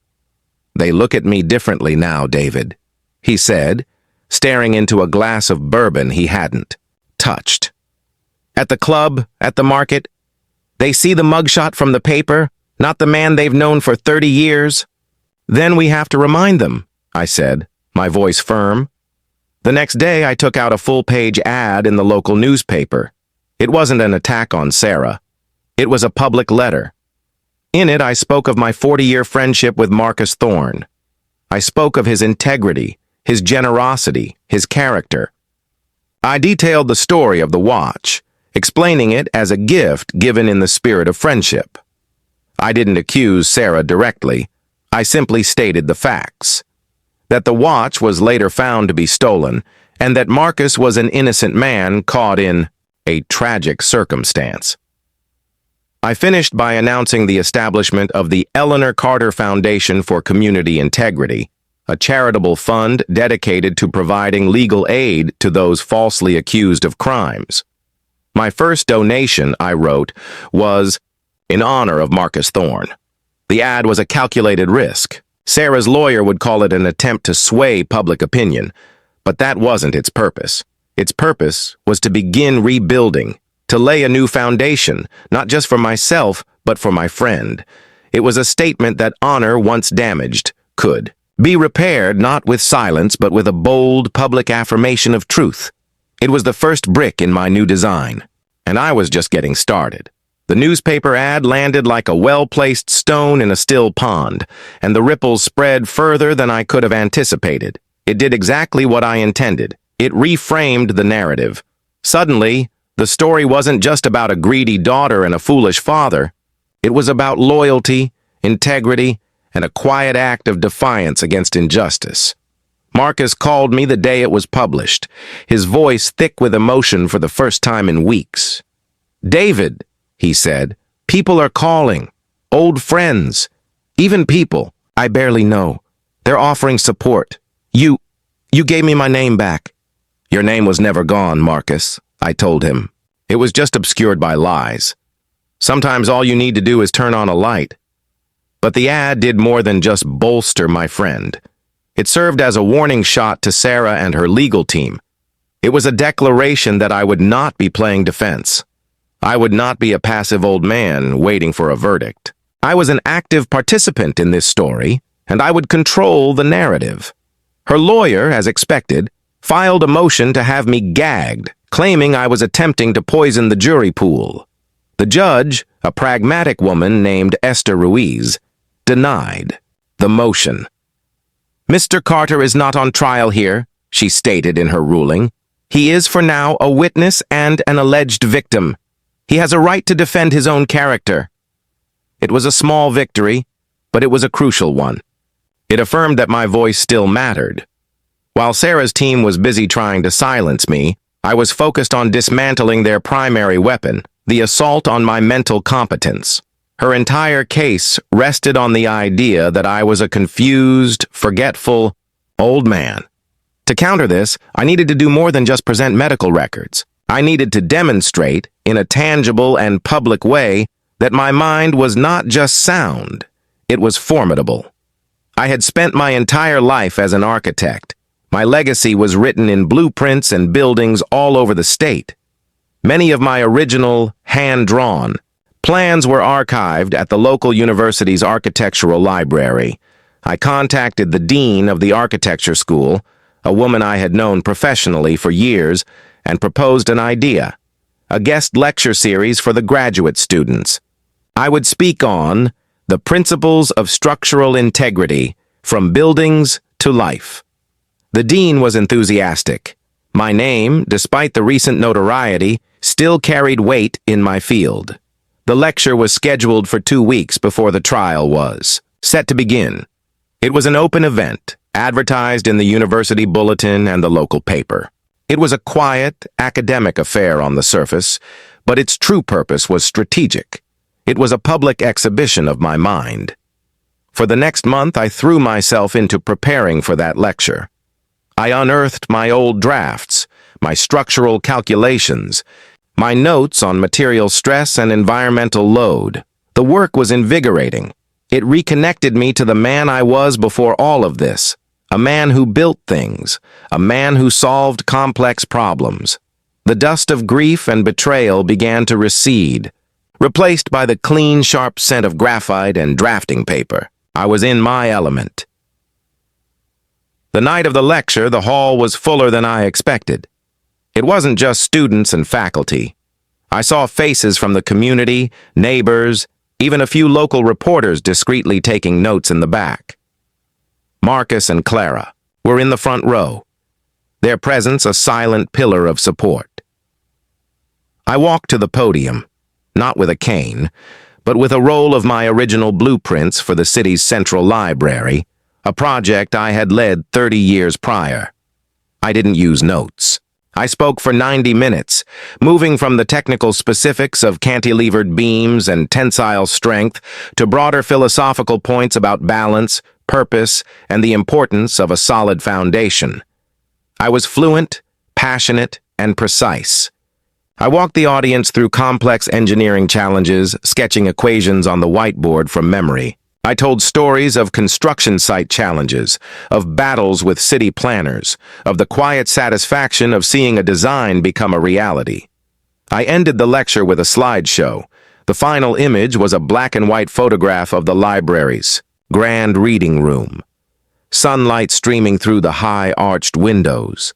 "They look at me differently now, David," he said, staring into a glass of bourbon he hadn't touched. At the club, at the market, they see the mugshot from the paper, not the man they've known for 30 years. Then we have to remind them, I said, my voice firm. The next day, I took out a full-page ad in the local newspaper. It wasn't an attack on Sarah. It was a public letter. In it, I spoke of my 40-year friendship with Marcus Thorne. I spoke of his integrity, his generosity, his character. I detailed the story of the watch, explaining it as a gift given in the spirit of friendship. I didn't accuse Sarah directly. I simply stated the facts. That the watch was later found to be stolen, and that Marcus was an innocent man caught in a tragic circumstance. I finished by announcing the establishment of the Eleanor Carter Foundation for Community Integrity, a charitable fund dedicated to providing legal aid to those falsely accused of crimes. My first donation, I wrote, was in honor of Marcus Thorne. The ad was a calculated risk. Sarah's lawyer would call it an attempt to sway public opinion, but that wasn't its purpose. Its purpose was to begin rebuilding, to lay a new foundation, not just for myself, but for my friend. It was a statement that honor once damaged could be repaired not with silence, but with a bold public affirmation of truth. It was the first brick in my new design, and I was just getting started. The newspaper ad landed like a well-placed stone in a still pond, and the ripples spread further than I could have anticipated. It did exactly what I intended. It reframed the narrative. Suddenly, the story wasn't just about a greedy daughter and a foolish father. It was about loyalty, integrity, and a quiet act of defiance against injustice. Marcus called me the day it was published, his voice thick with emotion for the first time in weeks. "David," he said, "people are calling. Old friends. Even people I barely know. They're offering support. You gave me my name back." "Your name was never gone, Marcus," I told him. "It was just obscured by lies. Sometimes all you need to do is turn on a light." But the ad did more than just bolster my friend. It served as a warning shot to Sarah and her legal team. It was a declaration that I would not be playing defense. I would not be a passive old man waiting for a verdict. I was an active participant in this story, and I would control the narrative. Her lawyer, as expected, filed a motion to have me gagged, claiming I was attempting to poison the jury pool. The judge, a pragmatic woman named Esther Ruiz, denied the motion. "Mr. Carter is not on trial here," she stated in her ruling. "He is for now a witness and an alleged victim. He has a right to defend his own character." It was a small victory, but it was a crucial one. It affirmed that my voice still mattered. While Sarah's team was busy trying to silence me, I was focused on dismantling their primary weapon, the assault on my mental competence. Her entire case rested on the idea that I was a confused, forgetful, old man. To counter this, I needed to do more than just present medical records. I needed to demonstrate, in a tangible and public way, that my mind was not just sound, it was formidable. I had spent my entire life as an architect. My legacy was written in blueprints and buildings all over the state. Many of my original, hand-drawn, plans were archived at the local university's architectural library. I contacted the dean of the architecture school, a woman I had known professionally for years, and proposed an idea, a guest lecture series for the graduate students. I would speak on the principles of structural integrity from buildings to life. The dean was enthusiastic. My name, despite the recent notoriety, still carried weight in my field. The lecture was scheduled for 2 weeks before the trial was set to begin. It was an open event, advertised in the university bulletin and the local paper. It was a quiet, academic affair on the surface, but its true purpose was strategic. It was a public exhibition of my mind. For the next month, I threw myself into preparing for that lecture. I unearthed my old drafts, my structural calculations, my notes on material stress and environmental load. The work was invigorating. It reconnected me to the man I was before all of this, A man who built things, a man who solved complex problems. The dust of grief and betrayal began to recede, replaced by the clean, sharp scent of graphite and drafting paper. I was in my element. The night of the lecture, the hall was fuller than I expected. It wasn't just students and faculty. I saw faces from the community, neighbors, even a few local reporters discreetly taking notes in the back. Marcus and Clara were in the front row, their presence a silent pillar of support. I walked to the podium, not with a cane, but with a roll of my original blueprints for the city's central library, a project I had led 30 years prior. I didn't use notes. I spoke for 90 minutes, moving from the technical specifics of cantilevered beams and tensile strength to broader philosophical points about balance, purpose, and the importance of a solid foundation. I was fluent, passionate, and precise. I walked the audience through complex engineering challenges, sketching equations on the whiteboard from memory. I told stories of construction site challenges, of battles with city planners, of the quiet satisfaction of seeing a design become a reality. I ended the lecture with a slideshow. The final image was a black and white photograph of the library's grand reading room, sunlight streaming through the high arched windows.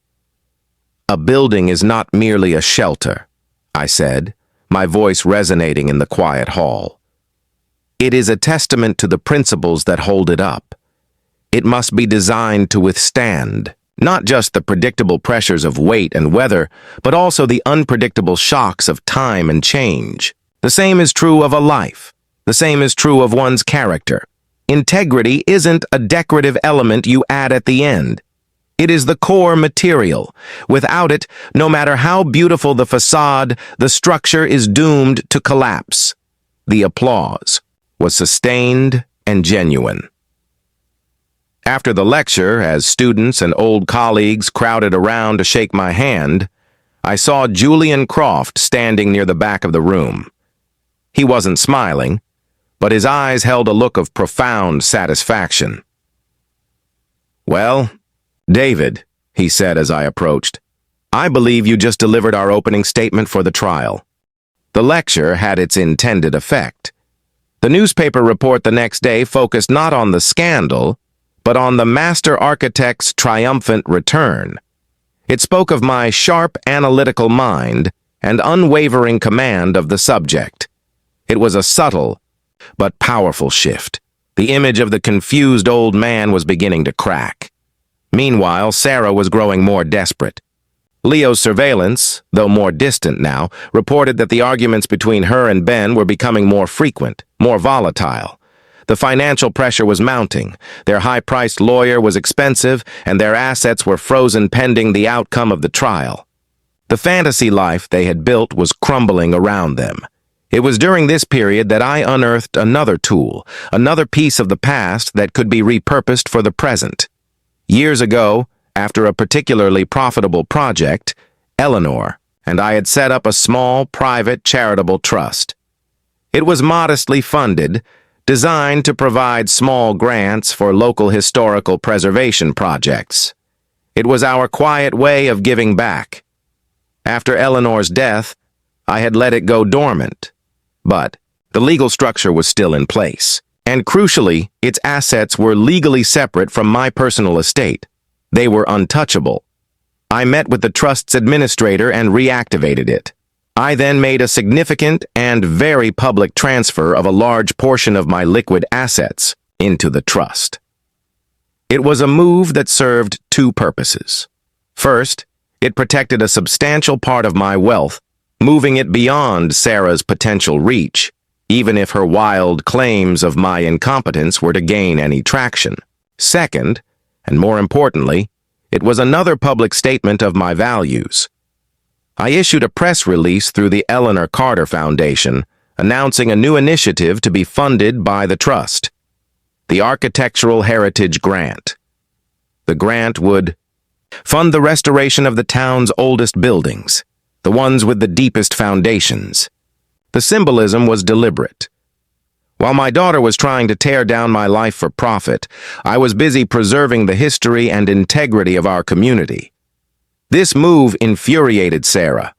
A building is not merely a shelter, I said, my voice resonating in the quiet hall. It is a testament to the principles that hold it up. It must be designed to withstand not just the predictable pressures of weight and weather, but also the unpredictable shocks of time and change. The same is true of a life. The same is true of one's character. Integrity isn't a decorative element you add at the end. It is the core material. Without it, no matter how beautiful the facade, the structure is doomed to collapse. The applause was sustained and genuine. After the lecture, as students and old colleagues crowded around to shake my hand, I saw Julian Croft standing near the back of the room. He wasn't smiling, but his eyes held a look of profound satisfaction. "Well, David," he said as I approached, "I believe you just delivered our opening statement for the trial." The lecture had its intended effect. The newspaper report the next day focused not on the scandal, but on the master architect's triumphant return. It spoke of my sharp analytical mind and unwavering command of the subject. It was a subtle but powerful shift. The image of the confused old man was beginning to crack. Meanwhile, Sarah was growing more desperate. Leo's surveillance, though more distant now, reported that the arguments between her and Ben were becoming more frequent, more volatile. The financial pressure was mounting, their high-priced lawyer was expensive, and their assets were frozen pending the outcome of the trial. The fantasy life they had built was crumbling around them. It was during this period that I unearthed another tool, another piece of the past that could be repurposed for the present. Years ago, after a particularly profitable project, Eleanor and I had set up a small, private, charitable trust. It was modestly funded, designed to provide small grants for local historical preservation projects. It was our quiet way of giving back. After Eleanor's death, I had let it go dormant, but the legal structure was still in place, and crucially, its assets were legally separate from my personal estate. They were untouchable. I met with the trust's administrator and reactivated it. I then made a significant and very public transfer of a large portion of my liquid assets into the trust. It was a move that served two purposes. First, it protected a substantial part of my wealth, moving it beyond Sarah's potential reach, even if her wild claims of my incompetence were to gain any traction. Second, and more importantly, it was another public statement of my values. I issued a press release through the Eleanor Carter Foundation, announcing a new initiative to be funded by the trust, the Architectural Heritage Grant. The grant would fund the restoration of the town's oldest buildings, the ones with the deepest foundations. The symbolism was deliberate. While my daughter was trying to tear down my life for profit, I was busy preserving the history and integrity of our community. This move infuriated Sarah.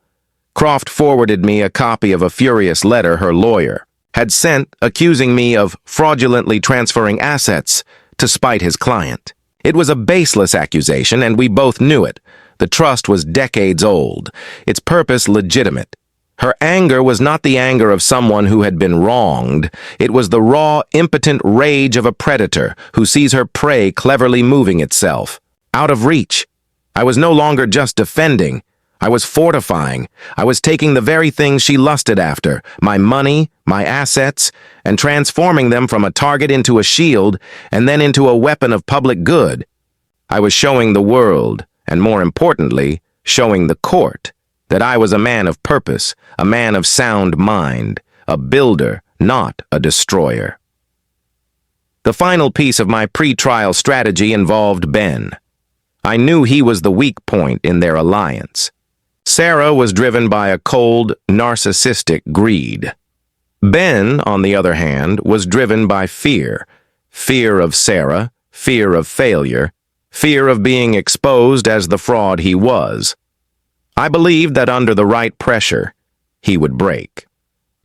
Croft forwarded me a copy of a furious letter her lawyer had sent accusing me of fraudulently transferring assets to spite his client. It was a baseless accusation, and we both knew it. The trust was decades old, its purpose legitimate. Her anger was not the anger of someone who had been wronged. It was the raw, impotent rage of a predator who sees her prey cleverly moving itself, out of reach. I was no longer just defending. I was fortifying. I was taking the very things she lusted after, my money, my assets, and transforming them from a target into a shield and then into a weapon of public good. I was showing the world, and more importantly, showing the court, that I was a man of purpose, a man of sound mind, a builder, not a destroyer. The final piece of my pre-trial strategy involved Ben. I knew he was the weak point in their alliance. Sarah was driven by a cold, narcissistic greed. Ben, on the other hand, was driven by fear. Fear of Sarah, fear of failure, fear of being exposed as the fraud he was. I believed that under the right pressure, he would break.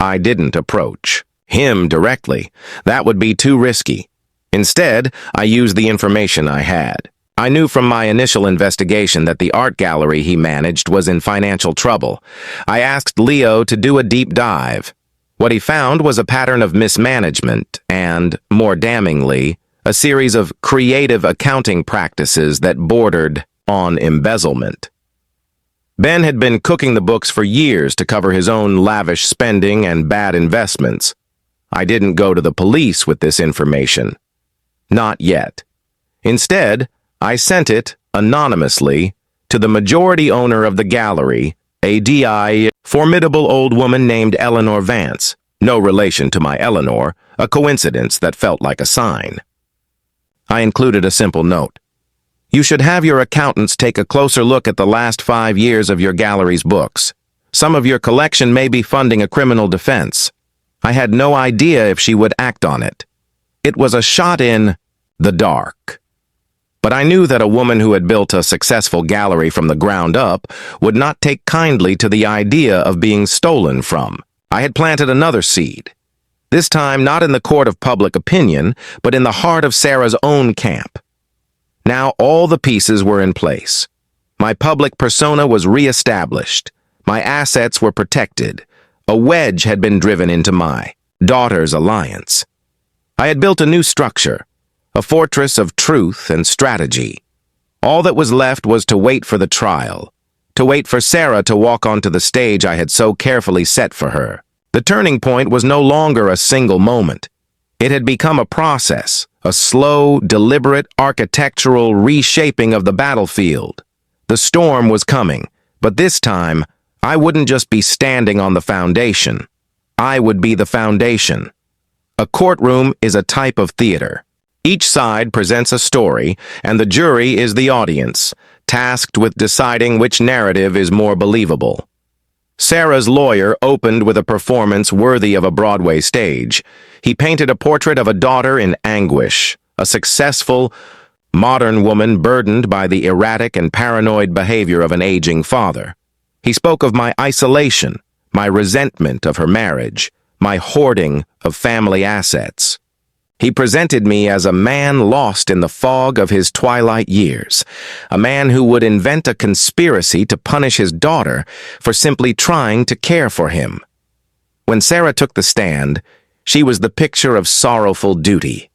I didn't approach him directly. That would be too risky. Instead, I used the information I had. I knew from my initial investigation that the art gallery he managed was in financial trouble. I asked Leo to do a deep dive. What he found was a pattern of mismanagement and, more damningly, a series of creative accounting practices that bordered on embezzlement. Ben had been cooking the books for years to cover his own lavish spending and bad investments. I didn't go to the police with this information. Not yet. Instead, I sent it, anonymously, to the majority owner of the gallery, a formidable old woman named Eleanor Vance. No relation to my Eleanor, a coincidence that felt like a sign. I included a simple note. You should have your accountants take a closer look at the last 5 years of your gallery's books. Some of your collection may be funding a criminal defense. I had no idea if she would act on it. It was a shot in the dark. But I knew that a woman who had built a successful gallery from the ground up would not take kindly to the idea of being stolen from. I had planted another seed. This time not in the court of public opinion, but in the heart of Sarah's own camp. Now all the pieces were in place. My public persona was re-established. My assets were protected. A wedge had been driven into my daughter's alliance. I had built a new structure, a fortress of truth and strategy. All that was left was to wait for the trial, to wait for Sarah to walk onto the stage I had so carefully set for her. The turning point was no longer a single moment. It had become a process, a slow, deliberate, architectural reshaping of the battlefield. The storm was coming, but this time, I wouldn't just be standing on the foundation. I would be the foundation. A courtroom is a type of theater. Each side presents a story, and the jury is the audience, tasked with deciding which narrative is more believable. Sarah's lawyer opened with a performance worthy of a Broadway stage. He painted a portrait of a daughter in anguish, a successful, modern woman burdened by the erratic and paranoid behavior of an aging father. He spoke of my isolation, my resentment of her marriage, my hoarding of family assets. He presented me as a man lost in the fog of his twilight years, a man who would invent a conspiracy to punish his daughter for simply trying to care for him. When Sarah took the stand, she was the picture of sorrowful duty.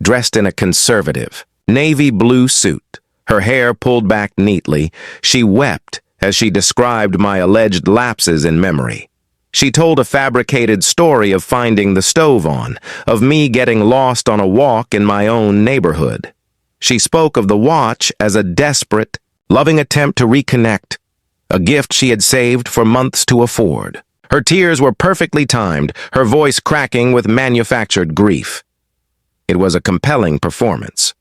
Dressed in a conservative, navy blue suit, her hair pulled back neatly, she wept as she described my alleged lapses in memory. She told a fabricated story of finding the stove on, of me getting lost on a walk in my own neighborhood. She spoke of the watch as a desperate, loving attempt to reconnect, a gift she had saved for months to afford. Her tears were perfectly timed, her voice cracking with manufactured grief. It was a compelling performance.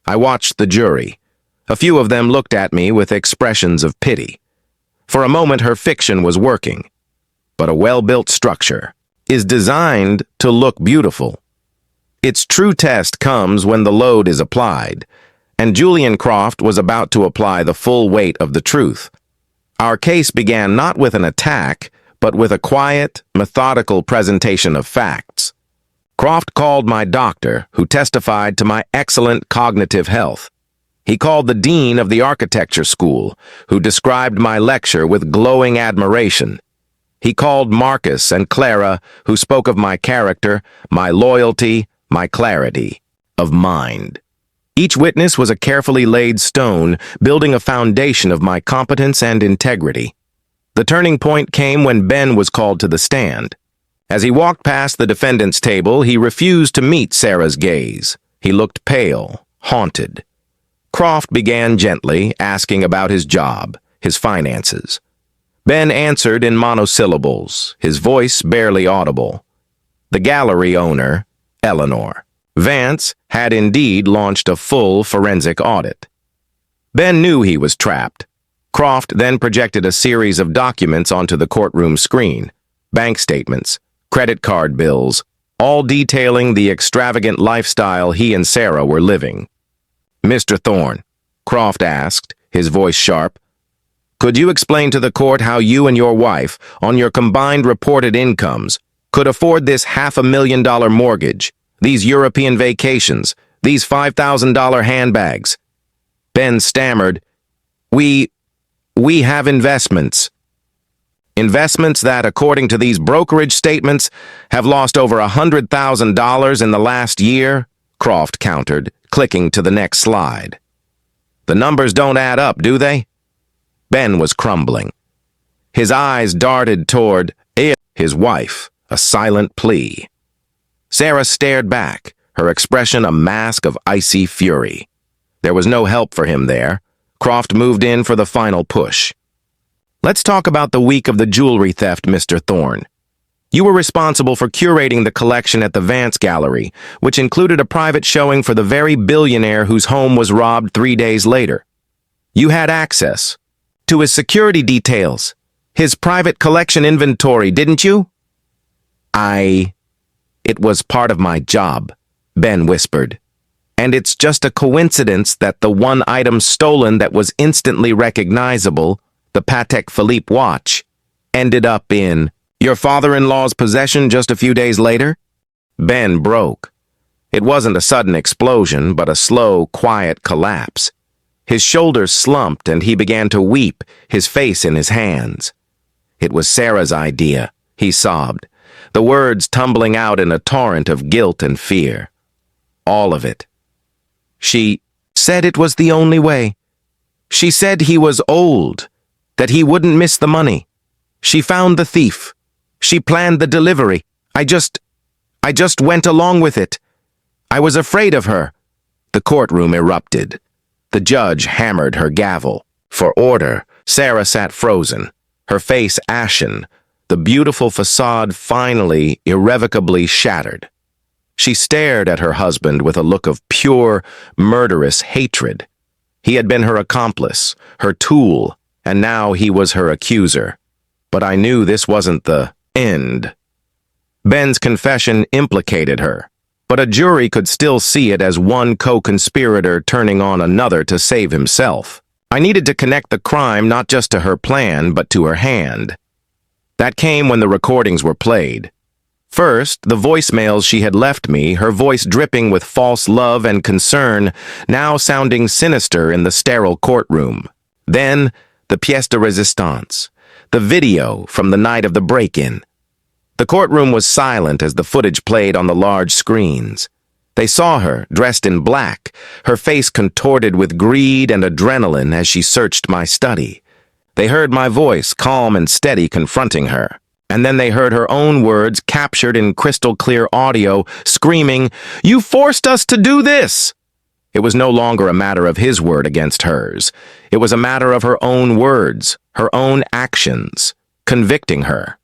I watched the jury. A few of them looked at me with expressions of pity. For a moment her fiction was working. But a well-built structure, is designed to look beautiful. Its true test comes when the load is applied, and Julian Croft was about to apply the full weight of the truth. Our case began not with an attack, but with a quiet, methodical presentation of facts. Croft called my doctor, who testified to my excellent cognitive health. He called the dean of the architecture school, who described my lecture with glowing admiration. He called Marcus and Clara, who spoke of my character, my loyalty, my clarity of mind. Each witness was a carefully laid stone, building a foundation of my competence and integrity. The turning point came when Ben was called to the stand. As he walked past the defendant's table, he refused to meet Sarah's gaze. He looked pale, haunted. Croft began gently, asking about his job, his finances. Ben answered in monosyllables, his voice barely audible. The gallery owner, Eleanor Vance, had indeed launched a full forensic audit. Ben knew he was trapped. Croft then projected a series of documents onto the courtroom screen, bank statements, credit card bills, all detailing the extravagant lifestyle he and Sarah were living. "Mr. Thorne," Croft asked, his voice sharp, "could you explain to the court how you and your wife, on your combined reported incomes, could afford this $500,000 mortgage, these European vacations, these $5,000 handbags?" Ben stammered, We have investments. Investments that, according to these brokerage statements, have lost over $100,000 in the last year, Croft countered, clicking to the next slide. "The numbers don't add up, do they?" Ben was crumbling. His eyes darted toward his wife, a silent plea. Sarah stared back, her expression a mask of icy fury. There was no help for him there. Croft moved in for the final push. "Let's talk about the week of the jewelry theft, Mr. Thorne. You were responsible for curating the collection at the Vance Gallery, which included a private showing for the very billionaire whose home was robbed 3 days later. You had access to his security details, his private collection inventory, didn't you?" It was part of my job," Ben whispered. "And it's just a coincidence that the one item stolen that was instantly recognizable, the Patek Philippe watch, ended up in your father-in-law's possession just a few days later?" Ben broke. It wasn't a sudden explosion, but a slow, quiet collapse. His shoulders slumped and he began to weep, his face in his hands. "It was Sarah's idea," he sobbed, the words tumbling out in a torrent of guilt and fear. "All of it. She said it was the only way. She said he was old, that he wouldn't miss the money. She found the thief. She planned the delivery. I just went along with it. I was afraid of her." The courtroom erupted. The judge hammered her gavel. For order, Sarah sat frozen, her face ashen, the beautiful facade finally, irrevocably shattered. She stared at her husband with a look of pure, murderous hatred. He had been her accomplice, her tool, and now he was her accuser. But I knew this wasn't the end. Ben's confession implicated her, but a jury could still see it as one co-conspirator turning on another to save himself. I needed to connect the crime not just to her plan, but to her hand. That came when the recordings were played. First, the voicemails she had left me, her voice dripping with false love and concern, now sounding sinister in the sterile courtroom. Then, the pièce de résistance, the video from the night of the break-in. The courtroom was silent as the footage played on the large screens. They saw her, dressed in black, her face contorted with greed and adrenaline as she searched my study. They heard my voice, calm and steady, confronting her. And then they heard her own words captured in crystal-clear audio, screaming, "You forced us to do this!" It was no longer a matter of his word against hers. It was a matter of her own words, her own actions, convicting her.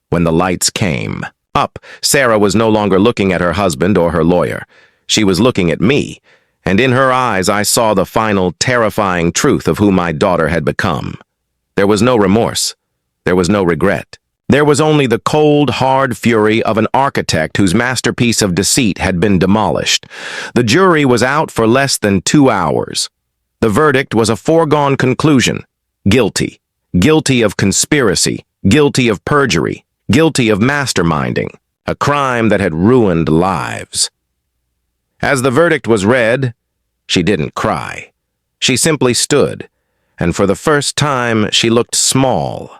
When the lights came up, Sarah was no longer looking at her husband or her lawyer. She was looking at me, and in her eyes I saw the final, terrifying truth of who my daughter had become. There was no remorse. There was no regret. There was only the cold, hard fury of an architect whose masterpiece of deceit had been demolished. The jury was out for less than 2 hours. The verdict was a foregone conclusion. Guilty. Guilty of conspiracy. Guilty of perjury. Guilty of masterminding. A crime that had ruined lives. As the verdict was read, she didn't cry. She simply stood, and for the first time she looked small.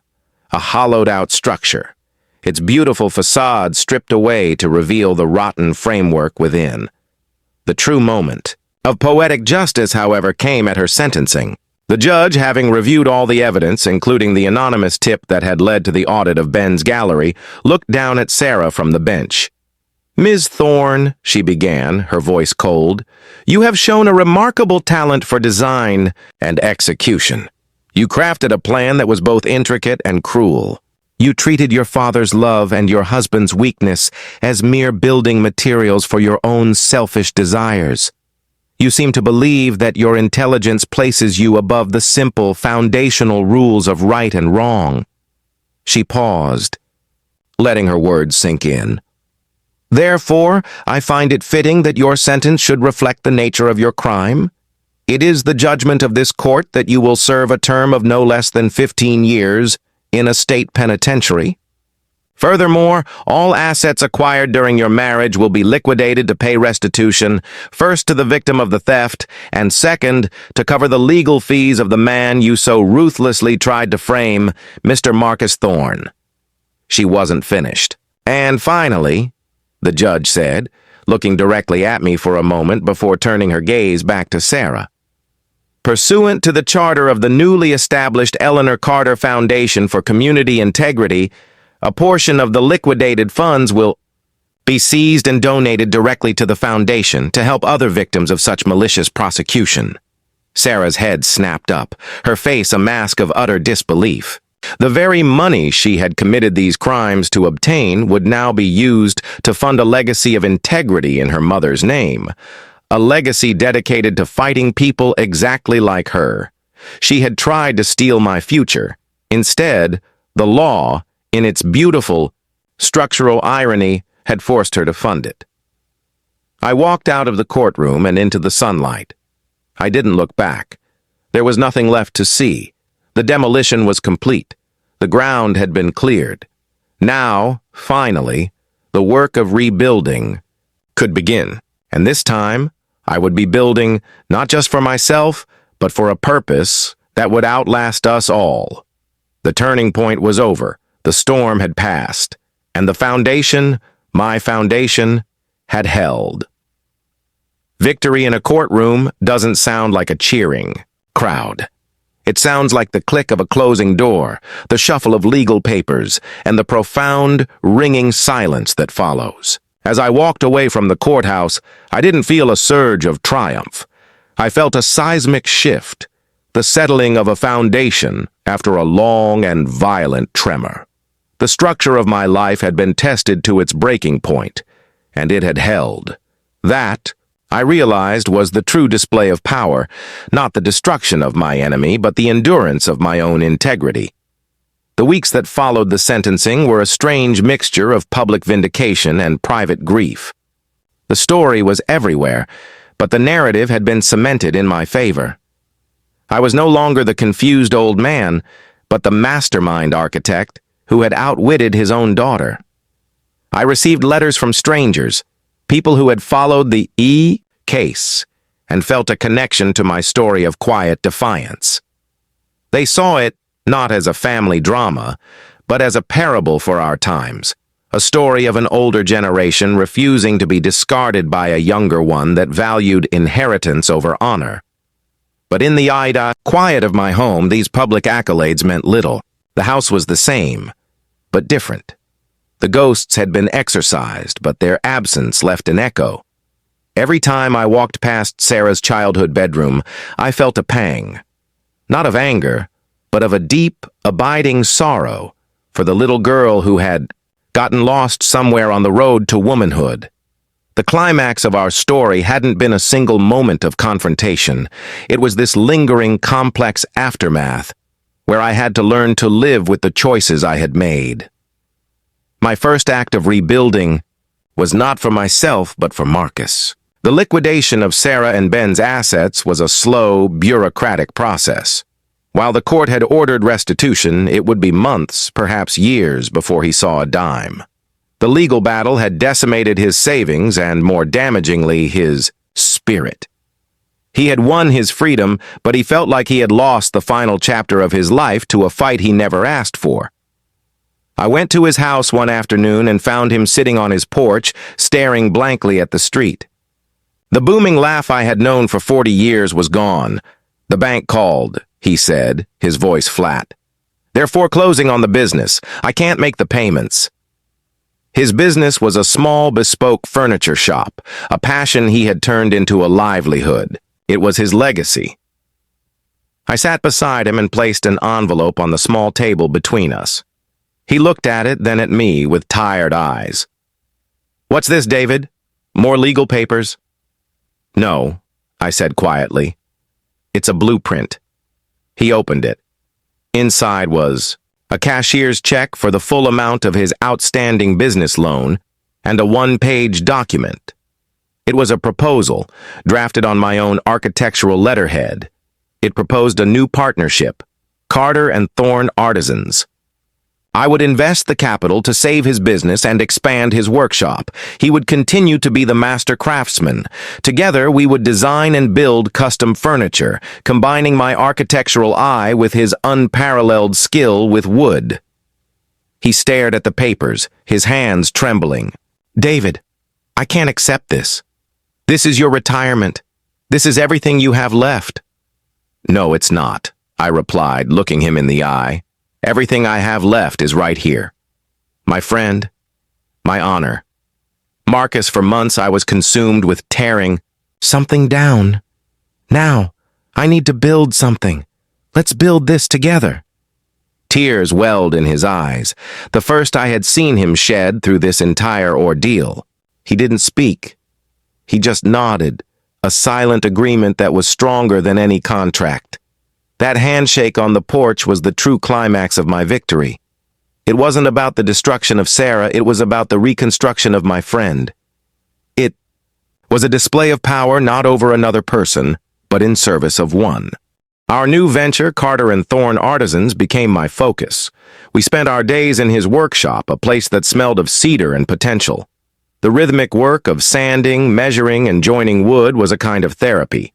A hollowed-out structure, its beautiful facade stripped away to reveal the rotten framework within. The true moment of poetic justice, however, came at her sentencing. The judge, having reviewed all the evidence, including the anonymous tip that had led to the audit of Ben's gallery, looked down at Sarah from the bench. "Ms. Thorne," she began, her voice cold, "you have shown a remarkable talent for design and execution. You crafted a plan that was both intricate and cruel. You treated your father's love and your husband's weakness as mere building materials for your own selfish desires. You seem to believe that your intelligence places you above the simple, foundational rules of right and wrong." She paused, letting her words sink in. "Therefore, I find it fitting that your sentence should reflect the nature of your crime. It is the judgment of this court that you will serve a term of no less than 15 years in a state penitentiary. Furthermore, all assets acquired during your marriage will be liquidated to pay restitution, first to the victim of the theft, and second, to cover the legal fees of the man you so ruthlessly tried to frame, Mr. Marcus Thorne." She wasn't finished. "And finally," the judge said, looking directly at me for a moment before turning her gaze back to Sarah, "pursuant to the charter of the newly established Eleanor Carter Foundation for Community Integrity, a portion of the liquidated funds will be seized and donated directly to the foundation to help other victims of such malicious prosecution." Sarah's head snapped up, her face a mask of utter disbelief. The very money she had committed these crimes to obtain would now be used to fund a legacy of integrity in her mother's name, a legacy dedicated to fighting people exactly like her. She had tried to steal my future. Instead, the law, in its beautiful, structural irony, had forced her to fund it. I walked out of the courtroom and into the sunlight. I didn't look back. There was nothing left to see. The demolition was complete. The ground had been cleared. Now, finally, the work of rebuilding could begin. And this time, I would be building not just for myself, but for a purpose that would outlast us all. The turning point was over. The storm had passed. And the foundation, my foundation, had held. Victory in a courtroom doesn't sound like a cheering crowd. It sounds like the click of a closing door, the shuffle of legal papers, and the profound, ringing silence that follows. As I walked away from the courthouse, I didn't feel a surge of triumph. I felt a seismic shift, the settling of a foundation after a long and violent tremor. The structure of my life had been tested to its breaking point, and it had held. That, I realized, was the true display of power, not the destruction of my enemy, but the endurance of my own integrity. The weeks that followed the sentencing were a strange mixture of public vindication and private grief. The story was everywhere, but the narrative had been cemented in my favor. I was no longer the confused old man, but the mastermind architect who had outwitted his own daughter. I received letters from strangers, people who had followed the case and felt a connection to my story of quiet defiance. They saw it not as a family drama, but as a parable for our times, a story of an older generation refusing to be discarded by a younger one that valued inheritance over honor. But in the quiet of my home, these public accolades meant little. The house was the same, but different. The ghosts had been exorcised, but their absence left an echo. Every time I walked past Sarah's childhood bedroom, I felt a pang, not of anger, but of a deep, abiding sorrow for the little girl who had gotten lost somewhere on the road to womanhood. The climax of our story hadn't been a single moment of confrontation. It was this lingering, complex aftermath where I had to learn to live with the choices I had made. My first act of rebuilding was not for myself, but for Marcus. The liquidation of Sarah and Ben's assets was a slow, bureaucratic process. While the court had ordered restitution, it would be months, perhaps years, before he saw a dime. The legal battle had decimated his savings and, more damagingly, his spirit. He had won his freedom, but he felt like he had lost the final chapter of his life to a fight he never asked for. I went to his house one afternoon and found him sitting on his porch, staring blankly at the street. The booming laugh I had known for 40 years was gone. "The bank called," he said, his voice flat. "They're foreclosing on the business. I can't make the payments." His business was a small, bespoke furniture shop, a passion he had turned into a livelihood. It was his legacy. I sat beside him and placed an envelope on the small table between us. He looked at it, then at me, with tired eyes. "What's this, David? More legal papers?" "No," I said quietly. "It's a blueprint." He opened it. Inside was a cashier's check for the full amount of his outstanding business loan and a one-page document. It was a proposal, drafted on my own architectural letterhead. It proposed a new partnership, Carter and Thorne Artisans. I would invest the capital to save his business and expand his workshop. He would continue to be the master craftsman. Together, we would design and build custom furniture, combining my architectural eye with his unparalleled skill with wood. He stared at the papers, his hands trembling. "David, I can't accept this. This is your retirement. This is everything you have left." "No, it's not," I replied, looking him in the eye. "Everything I have left is right here. My friend, my honor. Marcus, for months I was consumed with tearing something down. Now, I need to build something. Let's build this together." Tears welled in his eyes, the first I had seen him shed through this entire ordeal. He didn't speak. He just nodded, a silent agreement that was stronger than any contract. That handshake on the porch was the true climax of my victory. It wasn't about the destruction of Sarah, it was about the reconstruction of my friend. It was a display of power not over another person, but in service of one. Our new venture, Carter and Thorne Artisans, became my focus. We spent our days in his workshop, a place that smelled of cedar and potential. The rhythmic work of sanding, measuring, and joining wood was a kind of therapy.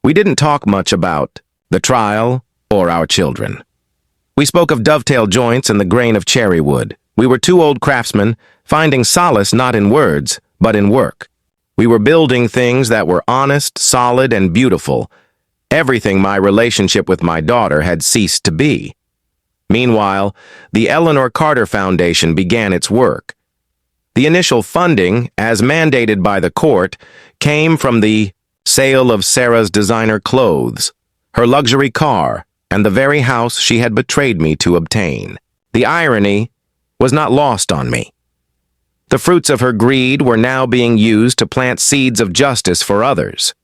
We didn't talk much about the trial, or our children. We spoke of dovetail joints and the grain of cherry wood. We were two old craftsmen, finding solace not in words, but in work. We were building things that were honest, solid, and beautiful, everything my relationship with my daughter had ceased to be. Meanwhile, the Eleanor Carter Foundation began its work. The initial funding, as mandated by the court, came from the sale of Sarah's designer clothes, her luxury car, and the very house she had betrayed me to obtain. The irony was not lost on me. The fruits of her greed were now being used to plant seeds of justice for others.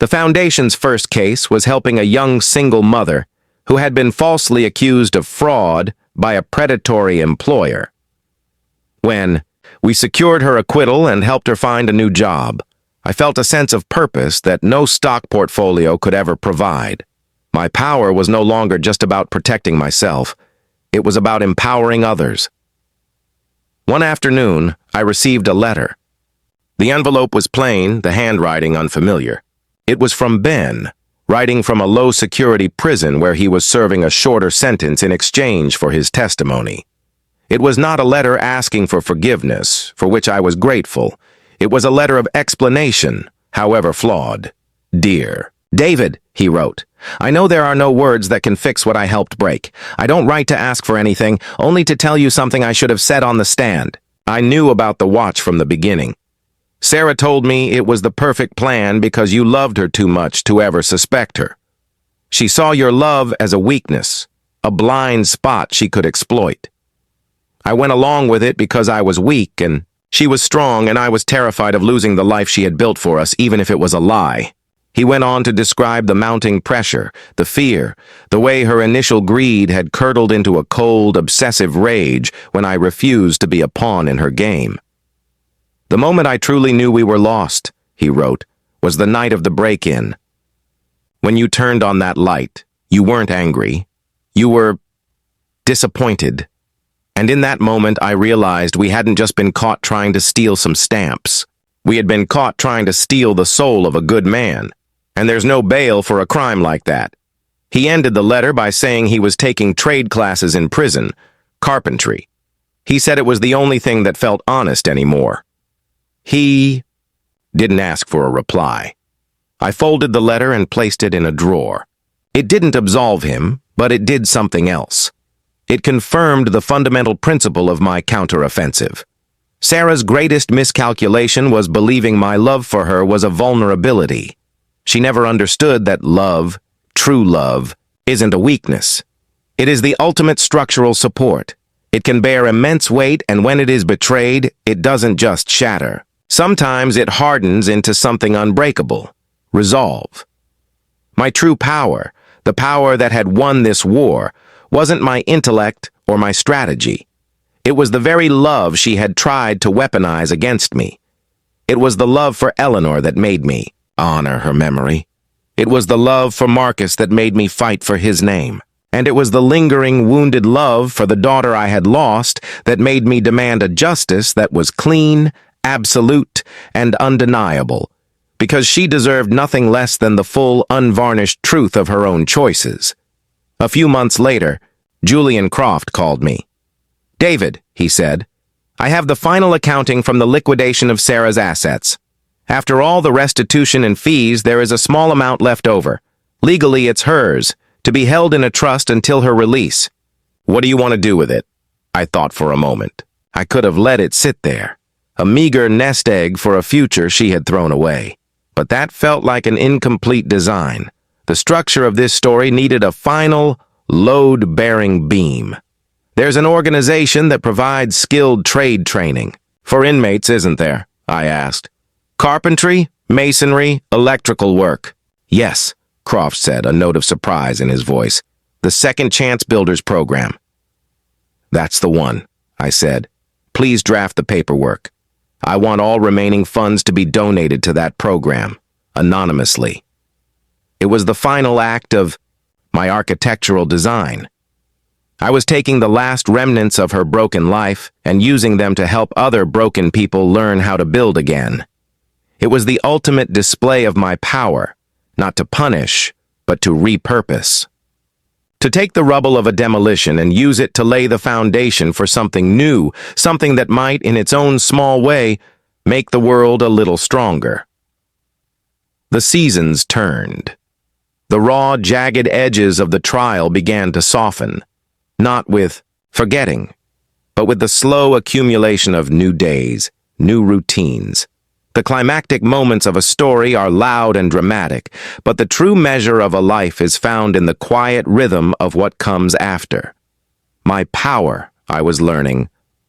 The foundation's first case was helping a young single mother who had been falsely accused of fraud by a predatory employer. When we secured her acquittal and helped her find a new job, I felt a sense of purpose that no stock portfolio could ever provide. My power was no longer just about protecting myself. It was about empowering others. One afternoon, I received a letter. The envelope was plain, the handwriting unfamiliar. It was from Ben, writing from a low-security prison where he was serving a shorter sentence in exchange for his testimony. It was not a letter asking for forgiveness, for which I was grateful. It was a letter of explanation, however flawed. "Dear David," he wrote, "I know there are no words that can fix what I helped break. I don't write to ask for anything, only to tell you something I should have said on the stand. I knew about the watch from the beginning. Sarah told me it was the perfect plan because you loved her too much to ever suspect her. She saw your love as a weakness, a blind spot she could exploit. I went along with it because I was weak and she was strong, and I was terrified of losing the life she had built for us, even if it was a lie." He went on to describe the mounting pressure, the fear, the way her initial greed had curdled into a cold, obsessive rage when I refused to be a pawn in her game. "The moment I truly knew we were lost," he wrote, "was the night of the break-in. When you turned on that light, you weren't angry. You were disappointed. And in that moment, I realized we hadn't just been caught trying to steal some stamps. We had been caught trying to steal the soul of a good man. And there's no bail for a crime like that." He ended the letter by saying he was taking trade classes in prison, carpentry. He said it was the only thing that felt honest anymore. He didn't ask for a reply. I folded the letter and placed it in a drawer. It didn't absolve him, but it did something else. It confirmed the fundamental principle of my counteroffensive. Sarah's greatest miscalculation was believing my love for her was a vulnerability. She never understood that love, true love, isn't a weakness. It is the ultimate structural support. It can bear immense weight, and when it is betrayed, it doesn't just shatter. Sometimes it hardens into something unbreakable. Resolve. My true power, the power that had won this war, wasn't my intellect or my strategy. It was the very love she had tried to weaponize against me. It was the love for Eleanor that made me honor her memory. It was the love for Marcus that made me fight for his name. And it was the lingering, wounded love for the daughter I had lost that made me demand a justice that was clean, absolute, and undeniable, because she deserved nothing less than the full, unvarnished truth of her own choices. A few months later, Julian Croft called me. "David," he said, "I have the final accounting from the liquidation of Sarah's assets. After all the restitution and fees, there is a small amount left over. Legally, it's hers, to be held in a trust until her release." "What do you want to do with it?" I thought for a moment. I could have let it sit there, a meager nest egg for a future she had thrown away. But that felt like an incomplete design. The structure of this story needed a final, load-bearing beam. There's an organization that provides skilled trade training. For inmates, isn't there? I asked. "Carpentry, masonry, electrical work." "Yes," Croft said, a note of surprise in his voice. "The Second Chance Builders Program." "That's the one," I said. "Please draft the paperwork. I want all remaining funds to be donated to that program, anonymously." It was the final act of my architectural design. I was taking the last remnants of her broken life and using them to help other broken people learn how to build again. It was the ultimate display of my power, not to punish, but to repurpose. To take the rubble of a demolition and use it to lay the foundation for something new, something that might, in its own small way, make the world a little stronger. The seasons turned. The raw, jagged edges of the trial began to soften, not with forgetting, but with the slow accumulation of new days, new routines. The climactic moments of a story are loud and dramatic, but the true measure of a life is found in the quiet rhythm of what comes after. My power, I was learning,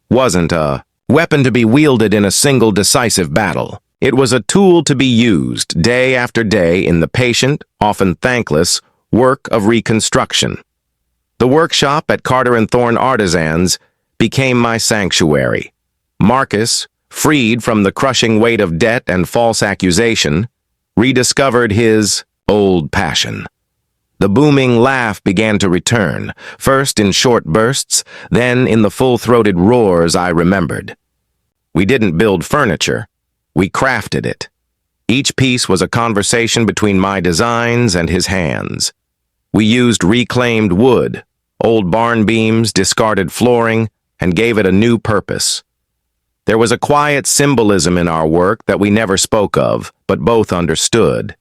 wasn't a weapon to be wielded in a single decisive battle. It was a tool to be used day after day in the patient, often thankless, work of reconstruction. The workshop at Carter & Thorne Artisans became my sanctuary. Marcus, freed from the crushing weight of debt and false accusation, rediscovered his old passion. The booming laugh began to return, first in short bursts, then in the full-throated roars I remembered. We didn't build furniture, we crafted it. Each piece was a conversation between my designs and his hands. We used reclaimed wood, old barn beams, discarded flooring, and gave it a new purpose. There was a quiet symbolism in our work that we never spoke of, but both understood.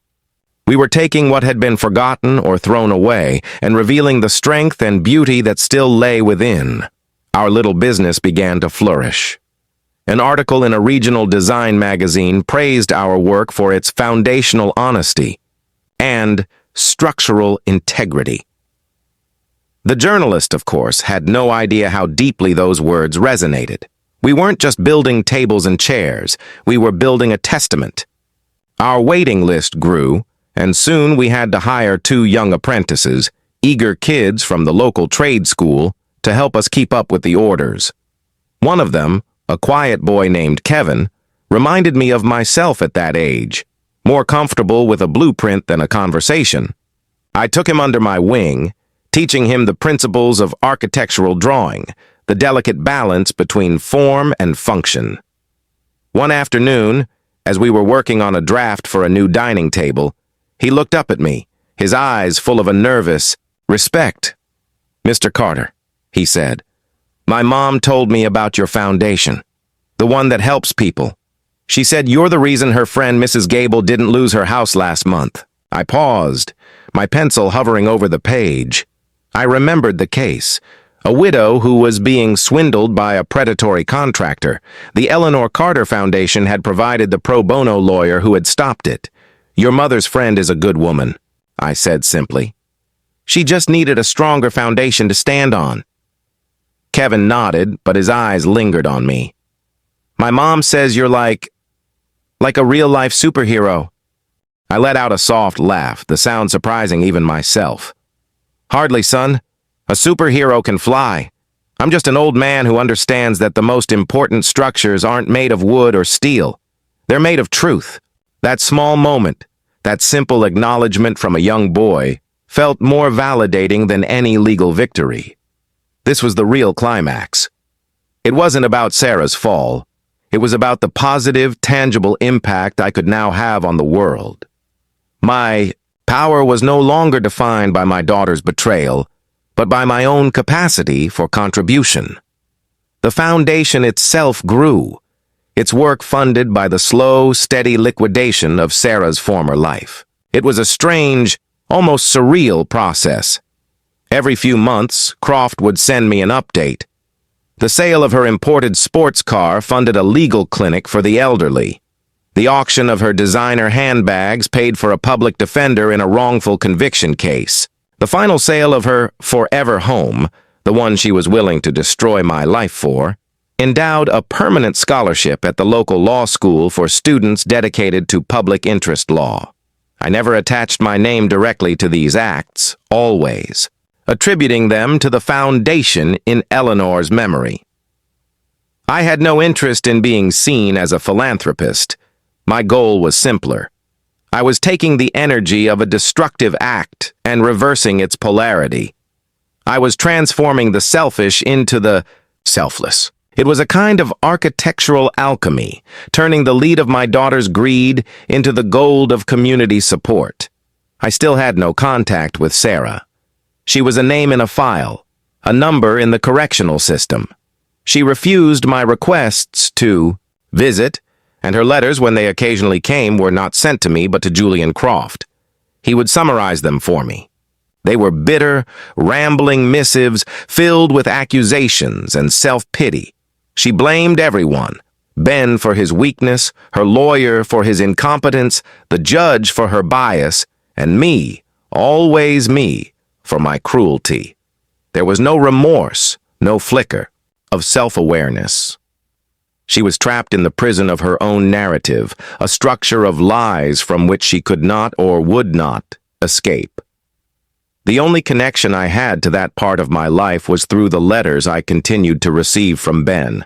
We were taking what had been forgotten or thrown away and revealing the strength and beauty that still lay within. Our little business began to flourish. An article in a regional design magazine praised our work for its foundational honesty and structural integrity. The journalist, of course, had no idea how deeply those words resonated. We weren't just building tables and chairs, we were building a testament. Our waiting list grew, and soon we had to hire 2 young apprentices, eager kids from the local trade school, to help us keep up with the orders. One of them, a quiet boy named Kevin, reminded me of myself at that age, more comfortable with a blueprint than a conversation. I took him under my wing, teaching him the principles of architectural drawing, the delicate balance between form and function. One afternoon, as we were working on a draft for a new dining table, he looked up at me, his eyes full of a nervous respect. "Mr. Carter," he said, "my mom told me about your foundation, the one that helps people. She said you're the reason her friend Mrs. Gable didn't lose her house last month." I paused, my pencil hovering over the page. I remembered the case. A widow who was being swindled by a predatory contractor. The Eleanor Carter Foundation had provided the pro bono lawyer who had stopped it. "Your mother's friend is a good woman," I said simply. "She just needed a stronger foundation to stand on." Kevin nodded, but his eyes lingered on me. "My mom says you're like a real-life superhero." I let out a soft laugh, the sound surprising even myself. "Hardly, son. A superhero can fly. I'm just an old man who understands that the most important structures aren't made of wood or steel. They're made of truth." That small moment, that simple acknowledgement from a young boy, felt more validating than any legal victory. This was the real climax. It wasn't about Sarah's fall. It was about the positive, tangible impact I could now have on the world. My power was no longer defined by my daughter's betrayal, but by my own capacity for contribution. The foundation itself grew, its work funded by the slow, steady liquidation of Sarah's former life. It was a strange, almost surreal process. Every few months, Croft would send me an update. The sale of her imported sports car funded a legal clinic for the elderly. The auction of her designer handbags paid for a public defender in a wrongful conviction case. The final sale of her forever home, the one she was willing to destroy my life for, endowed a permanent scholarship at the local law school for students dedicated to public interest law. I never attached my name directly to these acts, always, attributing them to the foundation in Eleanor's memory. I had no interest in being seen as a philanthropist. My goal was simpler. I was taking the energy of a destructive act and reversing its polarity. I was transforming the selfish into the selfless. It was a kind of architectural alchemy, turning the lead of my daughter's greed into the gold of community support. I still had no contact with Sarah. She was a name in a file, a number in the correctional system. She refused my requests to visit, and her letters, when they occasionally came, were not sent to me but to Julian Croft. He would summarize them for me. They were bitter, rambling missives filled with accusations and self-pity. She blamed everyone, Ben for his weakness, her lawyer for his incompetence, the judge for her bias, and me, always me, for my cruelty. There was no remorse, no flicker of self-awareness. She was trapped in the prison of her own narrative, a structure of lies from which she could not or would not escape. The only connection I had to that part of my life was through the letters I continued to receive from Ben.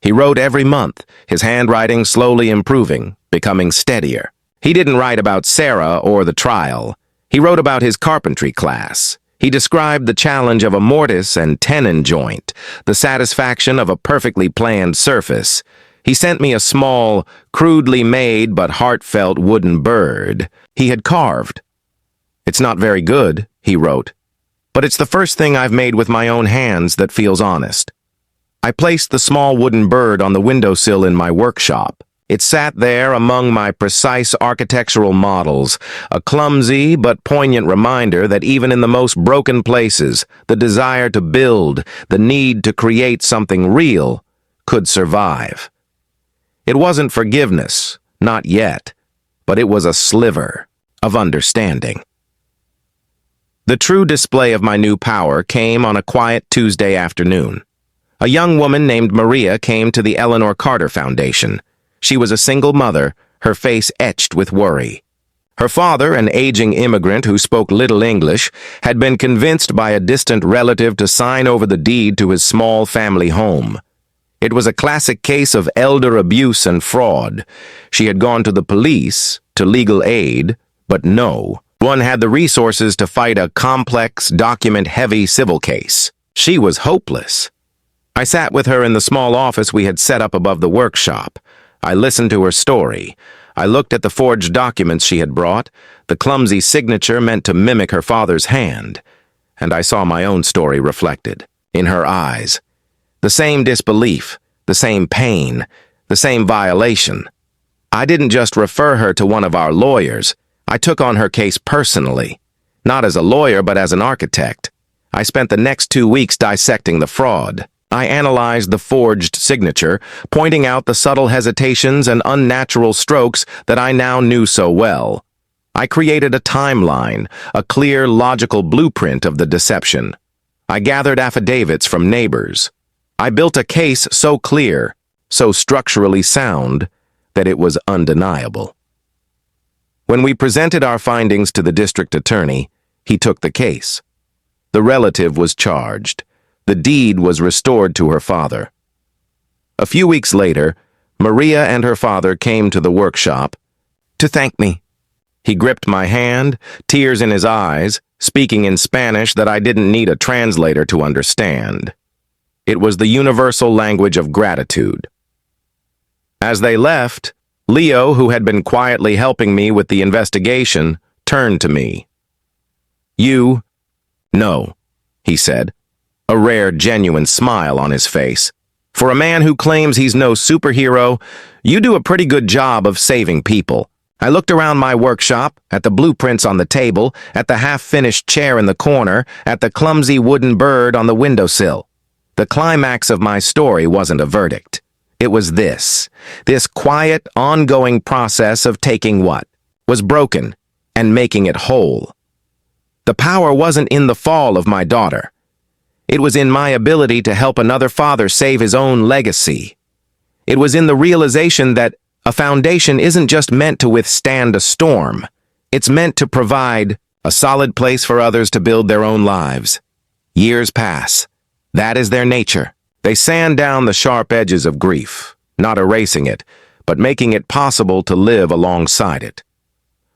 He wrote every month, his handwriting slowly improving, becoming steadier. He didn't write about Sarah or the trial. He wrote about his carpentry class. He described the challenge of a mortise and tenon joint, the satisfaction of a perfectly planned surface. He sent me a small, crudely made but heartfelt wooden bird he had carved. "It's not very good," he wrote, "but it's the first thing I've made with my own hands that feels honest." I placed the small wooden bird on the windowsill in my workshop. It sat there among my precise architectural models, a clumsy but poignant reminder that even in the most broken places, the desire to build, the need to create something real, could survive. It wasn't forgiveness, not yet, but it was a sliver of understanding. The true display of my new power came on a quiet Tuesday afternoon. A young woman named Maria came to the Eleanor Carter Foundation. She was a single mother, her face etched with worry. Her father, an aging immigrant who spoke little English, had been convinced by a distant relative to sign over the deed to his small family home. It was a classic case of elder abuse and fraud. She had gone to the police, to legal aid, but no one had the resources to fight a complex, document-heavy civil case. She was hopeless. I sat with her in the small office we had set up above the workshop. I listened to her story. I looked at the forged documents she had brought, the clumsy signature meant to mimic her father's hand, and I saw my own story reflected in her eyes. The same disbelief, the same pain, the same violation. I didn't just refer her to one of our lawyers. I took on her case personally, not as a lawyer but as an architect. I spent the next 2 weeks dissecting the fraud. I analyzed the forged signature, pointing out the subtle hesitations and unnatural strokes that I now knew so well. I created a timeline, a clear, logical blueprint of the deception. I gathered affidavits from neighbors. I built a case so clear, so structurally sound, that it was undeniable. When we presented our findings to the district attorney, he took the case. The relative was charged. The deed was restored to her father. A few weeks later, Maria and her father came to the workshop to thank me. He gripped my hand, tears in his eyes, speaking in Spanish that I didn't need a translator to understand. It was the universal language of gratitude. As they left, Leo, who had been quietly helping me with the investigation, turned to me. "You know," he said, a rare, genuine smile on his face. "For a man who claims he's no superhero, you do a pretty good job of saving people." I looked around my workshop, at the blueprints on the table, at the half-finished chair in the corner, at the clumsy wooden bird on the windowsill. The climax of my story wasn't a verdict. It was this quiet, ongoing process of taking what was broken and making it whole. The power wasn't in the fall of my daughter. It was in my ability to help another father save his own legacy. It was in the realization that a foundation isn't just meant to withstand a storm. It's meant to provide a solid place for others to build their own lives. Years pass. That is their nature. They sand down the sharp edges of grief, not erasing it, but making it possible to live alongside it.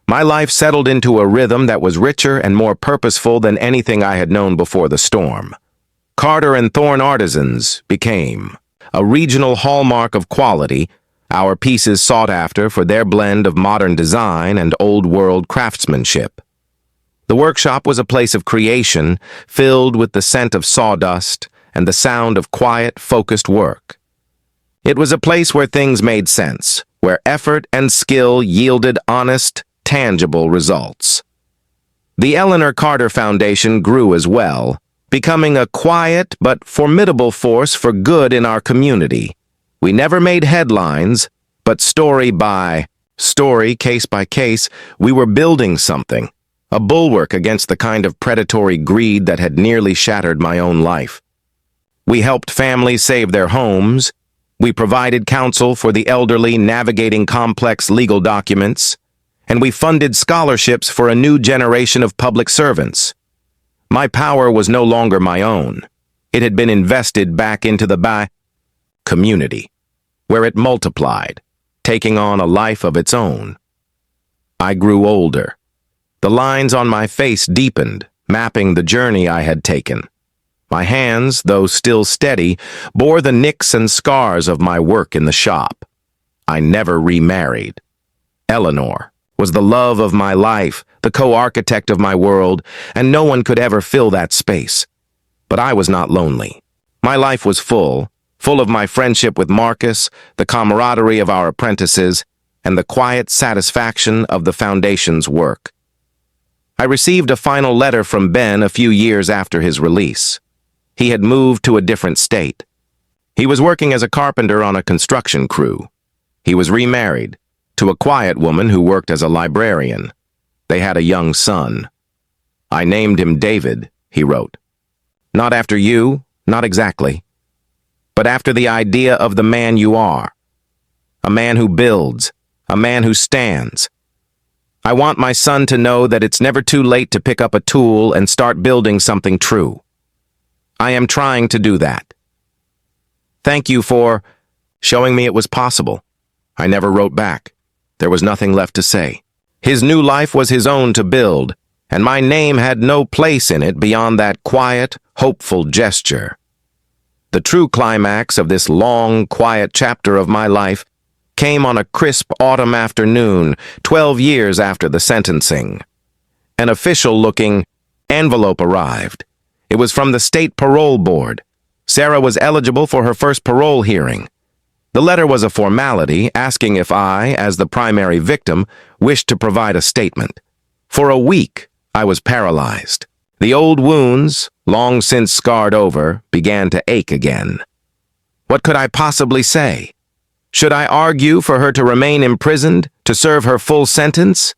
My life settled into a rhythm that was richer and more purposeful than anything I had known before the storm. Carter and Thorne Artisans became a regional hallmark of quality, our pieces sought after for their blend of modern design and old-world craftsmanship. The workshop was a place of creation, filled with the scent of sawdust and the sound of quiet, focused work. It was a place where things made sense, where effort and skill yielded honest, tangible results. The Eleanor Carter Foundation grew as well, becoming a quiet but formidable force for good in our community. We never made headlines, but story by story, case by case, we were building something, a bulwark against the kind of predatory greed that had nearly shattered my own life. We helped families save their homes. We provided counsel for the elderly navigating complex legal documents, and we funded scholarships for a new generation of public servants. My power was no longer my own. It had been invested back into the community, where it multiplied, taking on a life of its own. I grew older. The lines on my face deepened, mapping the journey I had taken. My hands, though still steady, bore the nicks and scars of my work in the shop. I never remarried. Eleanor was the love of my life, the co-architect of my world, and no one could ever fill that space. But I was not lonely. My life was full of my friendship with Marcus, the camaraderie of our apprentices, and the quiet satisfaction of the foundation's work. I received a final letter from Ben a few years after his release. He had moved to a different state. He was working as a carpenter on a construction crew. He was remarried to a quiet woman who worked as a librarian. They had a young son. "I named him David," he wrote. "Not after you, not exactly, but after the idea of the man you are. A man who builds, a man who stands, I want my son to know that it's never too late to pick up a tool and start building something true. I am trying to do that. Thank you for showing me it was possible. I never wrote back. There was nothing left to say. His new life was his own to build, and my name had no place in it beyond that quiet, hopeful gesture. The true climax of this long, quiet chapter of my life came on a crisp autumn afternoon, 12 years after the sentencing. An official-looking envelope arrived. It was from the state parole board. Sarah was eligible for her first parole hearing. The letter was a formality, asking if I, as the primary victim, wished to provide a statement. For a week, I was paralyzed. The old wounds, long since scarred over, began to ache again. What could I possibly say? Should I argue for her to remain imprisoned, to serve her full sentence?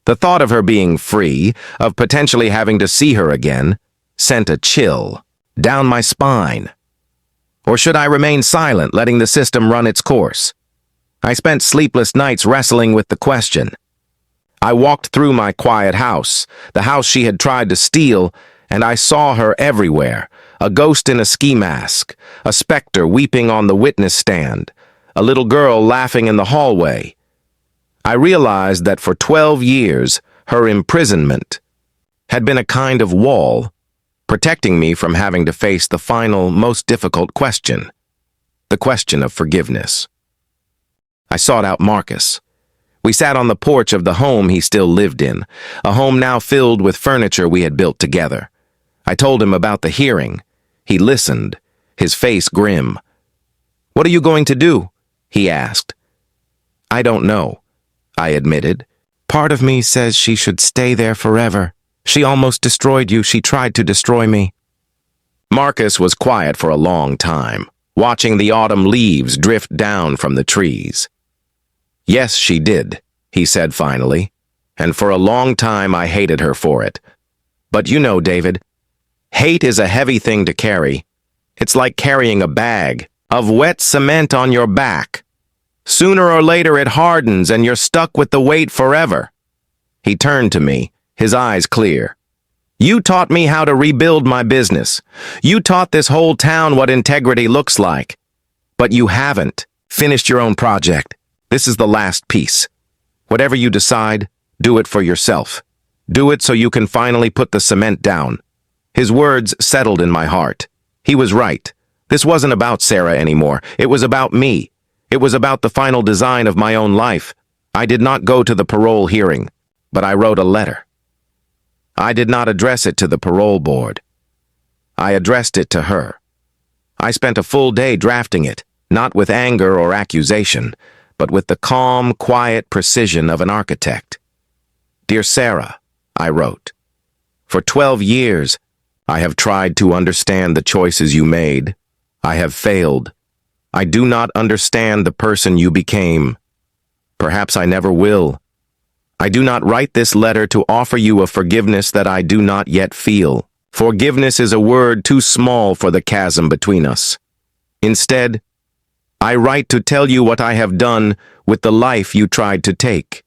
The thought of her being free, of potentially having to see her again, sent a chill down my spine. Or should I remain silent, letting the system run its course? I spent sleepless nights wrestling with the question. I walked through my quiet house, the house she had tried to steal, and I saw her everywhere, a ghost in a ski mask, a specter weeping on the witness stand, a little girl laughing in the hallway. I realized that for 12 years, her imprisonment had been a kind of wall, protecting me from having to face the final, most difficult question, the question of forgiveness. I sought out Marcus. We sat on the porch of the home he still lived in, a home now filled with furniture we had built together. I told him about the hearing. He listened, his face grim. "What are you going to do?" he asked. "I don't know," I admitted. "Part of me says she should stay there forever. She almost destroyed you. She tried to destroy me." Marcus was quiet for a long time, watching the autumn leaves drift down from the trees. "Yes, she did," he said finally, "and for a long time I hated her for it. But you know, David, hate is a heavy thing to carry. It's like carrying a bag of wet cement on your back. Sooner or later it hardens and you're stuck with the weight forever." He turned to me, his eyes clear. "You taught me how to rebuild my business. You taught this whole town what integrity looks like. But you haven't finished your own project. This is the last piece. Whatever you decide, do it for yourself. Do it so you can finally put the cement down." His words settled in my heart. He was right. This wasn't about Sarah anymore. It was about me. It was about the final design of my own life. I did not go to the parole hearing, but I wrote a letter. I did not address it to the parole board. I addressed it to her. I spent a full day drafting it, not with anger or accusation, but with the calm, quiet precision of an architect. "Dear Sarah," I wrote, "for 12 years, I have tried to understand the choices you made. I have failed. I do not understand the person you became. Perhaps I never will. I do not write this letter to offer you a forgiveness that I do not yet feel. Forgiveness is a word too small for the chasm between us. Instead, I write to tell you what I have done with the life you tried to take.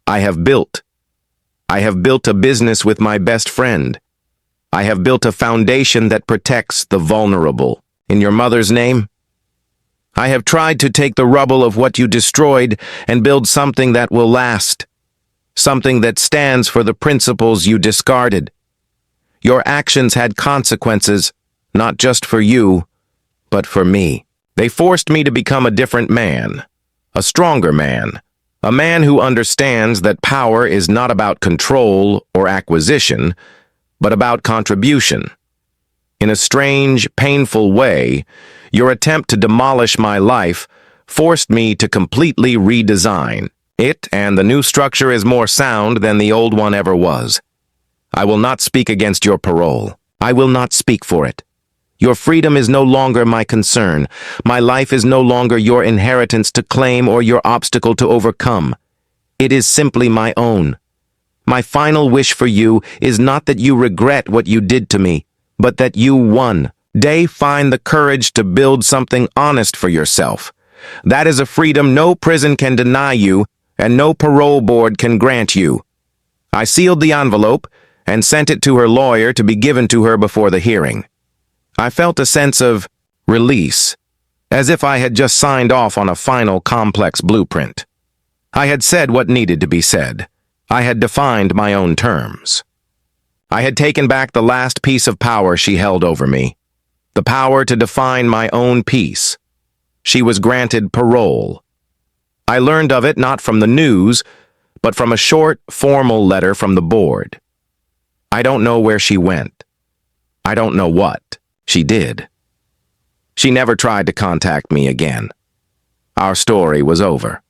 I have built a business with my best friend. I have built a foundation that protects the vulnerable. In your mother's name, I have tried to take the rubble of what you destroyed and build something that will last. Something that stands for the principles you discarded. Your actions had consequences, not just for you, but for me. They forced me to become a different man, a stronger man, a man who understands that power is not about control or acquisition, but about contribution. In a strange, painful way, your attempt to demolish my life forced me to completely redesign it, and the new structure is more sound than the old one ever was. I will not speak against your parole. I will not speak for it. Your freedom is no longer my concern. My life is no longer your inheritance to claim or your obstacle to overcome. It is simply my own. My final wish for you is not that you regret what you did to me, but that you won. Find the courage to build something honest for yourself. That is a freedom no prison can deny you, and no parole board can grant you. I sealed the envelope and sent it to her lawyer to be given to her before the hearing. I felt a sense of release, as if I had just signed off on a final complex blueprint. I had said what needed to be said. I had defined my own terms. I had taken back the last piece of power she held over me, the power to define my own peace. She was granted parole. I learned of it not from the news, but from a short, formal letter from the board. I don't know where she went. I don't know what she did. She never tried to contact me again. Our story was over.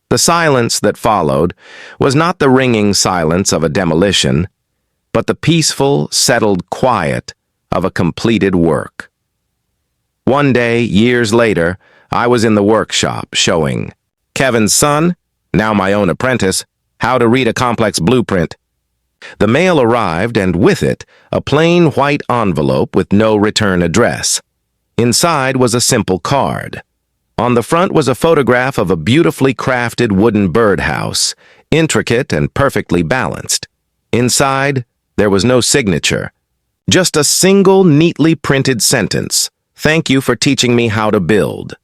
The silence that followed was not the ringing silence of a demolition, but the peaceful, settled quiet of a completed work. One day, years later, I was in the workshop showing Kevin's son, now my own apprentice, how to read a complex blueprint. The mail arrived, and with it, a plain white envelope with no return address. Inside was a simple card. On the front was a photograph of a beautifully crafted wooden birdhouse, intricate and perfectly balanced. Inside, there was no signature, just a single neatly printed sentence. "Thank you for teaching me how to build."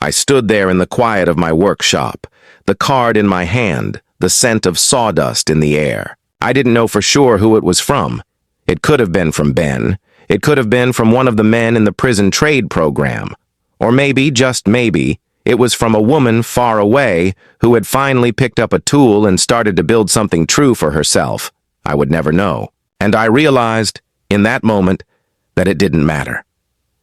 I stood there in the quiet of my workshop, the card in my hand, the scent of sawdust in the air. I didn't know for sure who it was from. It could have been from Ben. It could have been from one of the men in the prison trade program. Or maybe, just maybe, it was from a woman far away who had finally picked up a tool and started to build something true for herself. I would never know. And I realized, in that moment, that it didn't matter.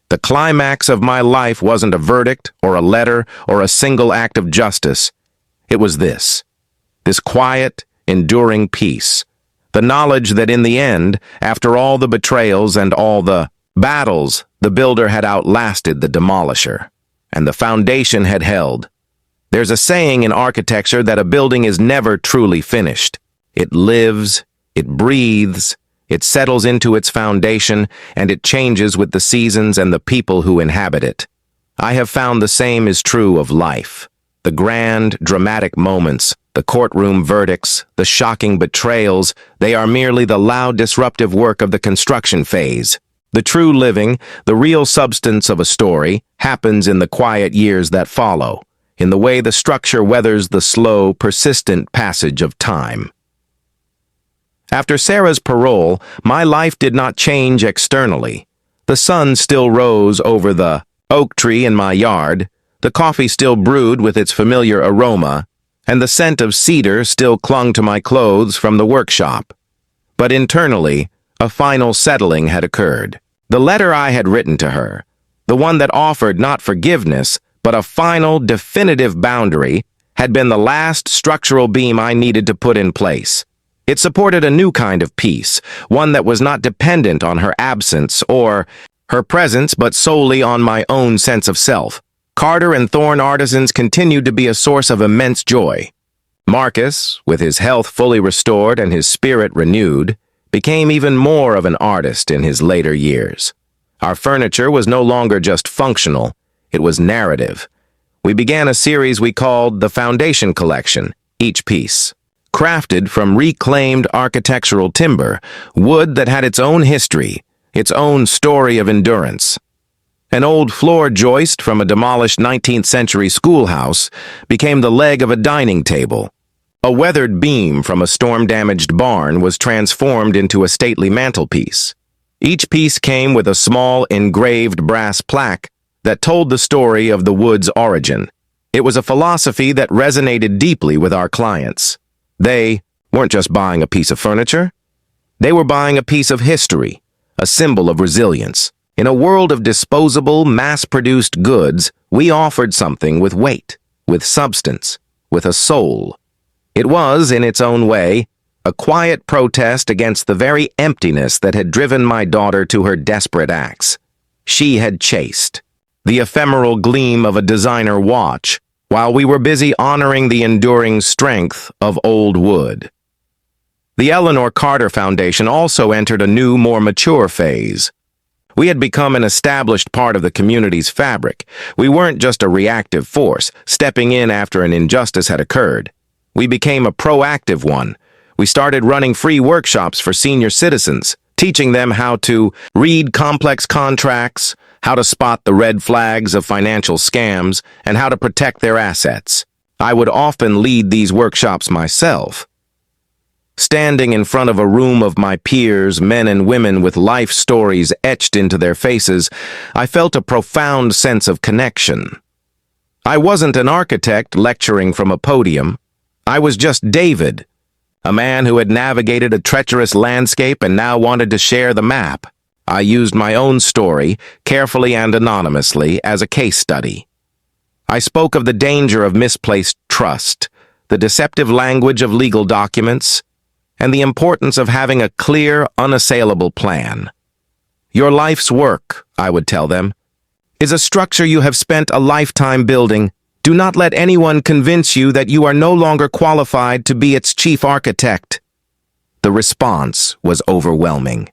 The climax of my life wasn't a verdict or a letter or a single act of justice. It was this quiet, enduring peace. The knowledge that in the end, after all the betrayals and all the battles, the builder had outlasted the demolisher, and the foundation had held. There's a saying in architecture that a building is never truly finished. It lives, it breathes, it settles into its foundation, and it changes with the seasons and the people who inhabit it. I have found the same is true of life. The grand, dramatic moments, the courtroom verdicts, the shocking betrayals, they are merely the loud, disruptive work of the construction phase. The true living, the real substance of a story, happens in the quiet years that follow, in the way the structure weathers the slow, persistent passage of time. After Sarah's parole, my life did not change externally. The sun still rose over the oak tree in my yard, the coffee still brewed with its familiar aroma, and the scent of cedar still clung to my clothes from the workshop. But internally, a final settling had occurred. The letter I had written to her, the one that offered not forgiveness, but a final, definitive boundary, had been the last structural beam I needed to put in place. It supported a new kind of peace, one that was not dependent on her absence or her presence, but solely on my own sense of self. Carter and Thorne Artisans continued to be a source of immense joy. Marcus, with his health fully restored and his spirit renewed, became even more of an artist in his later years. Our furniture was no longer just functional, it was narrative. We began a series we called the Foundation Collection, each piece crafted from reclaimed architectural timber, wood that had its own history, its own story of endurance. An old floor joist from a demolished 19th century schoolhouse became the leg of a dining table. A weathered beam from a storm-damaged barn was transformed into a stately mantelpiece. Each piece came with a small engraved brass plaque that told the story of the wood's origin. It was a philosophy that resonated deeply with our clients. They weren't just buying a piece of furniture. They were buying a piece of history, a symbol of resilience. In a world of disposable, mass-produced goods, we offered something with weight, with substance, with a soul. It was, in its own way, a quiet protest against the very emptiness that had driven my daughter to her desperate acts. She had chased the ephemeral gleam of a designer watch, while we were busy honoring the enduring strength of old wood. The Eleanor Carter Foundation also entered a new, more mature phase. We had become an established part of the community's fabric. We weren't just a reactive force, stepping in after an injustice had occurred. We became a proactive one. We started running free workshops for senior citizens, teaching them how to read complex contracts, how to spot the red flags of financial scams, and how to protect their assets. I would often lead these workshops myself. Standing in front of a room of my peers, men and women with life stories etched into their faces, I felt a profound sense of connection. I wasn't an architect lecturing from a podium. I was just David, a man who had navigated a treacherous landscape and now wanted to share the map. I used my own story, carefully and anonymously, as a case study. I spoke of the danger of misplaced trust, the deceptive language of legal documents, and the importance of having a clear, unassailable plan. Your life's work, I would tell them, is a structure you have spent a lifetime building. Do not let anyone convince you that you are no longer qualified to be its chief architect. The response was overwhelming.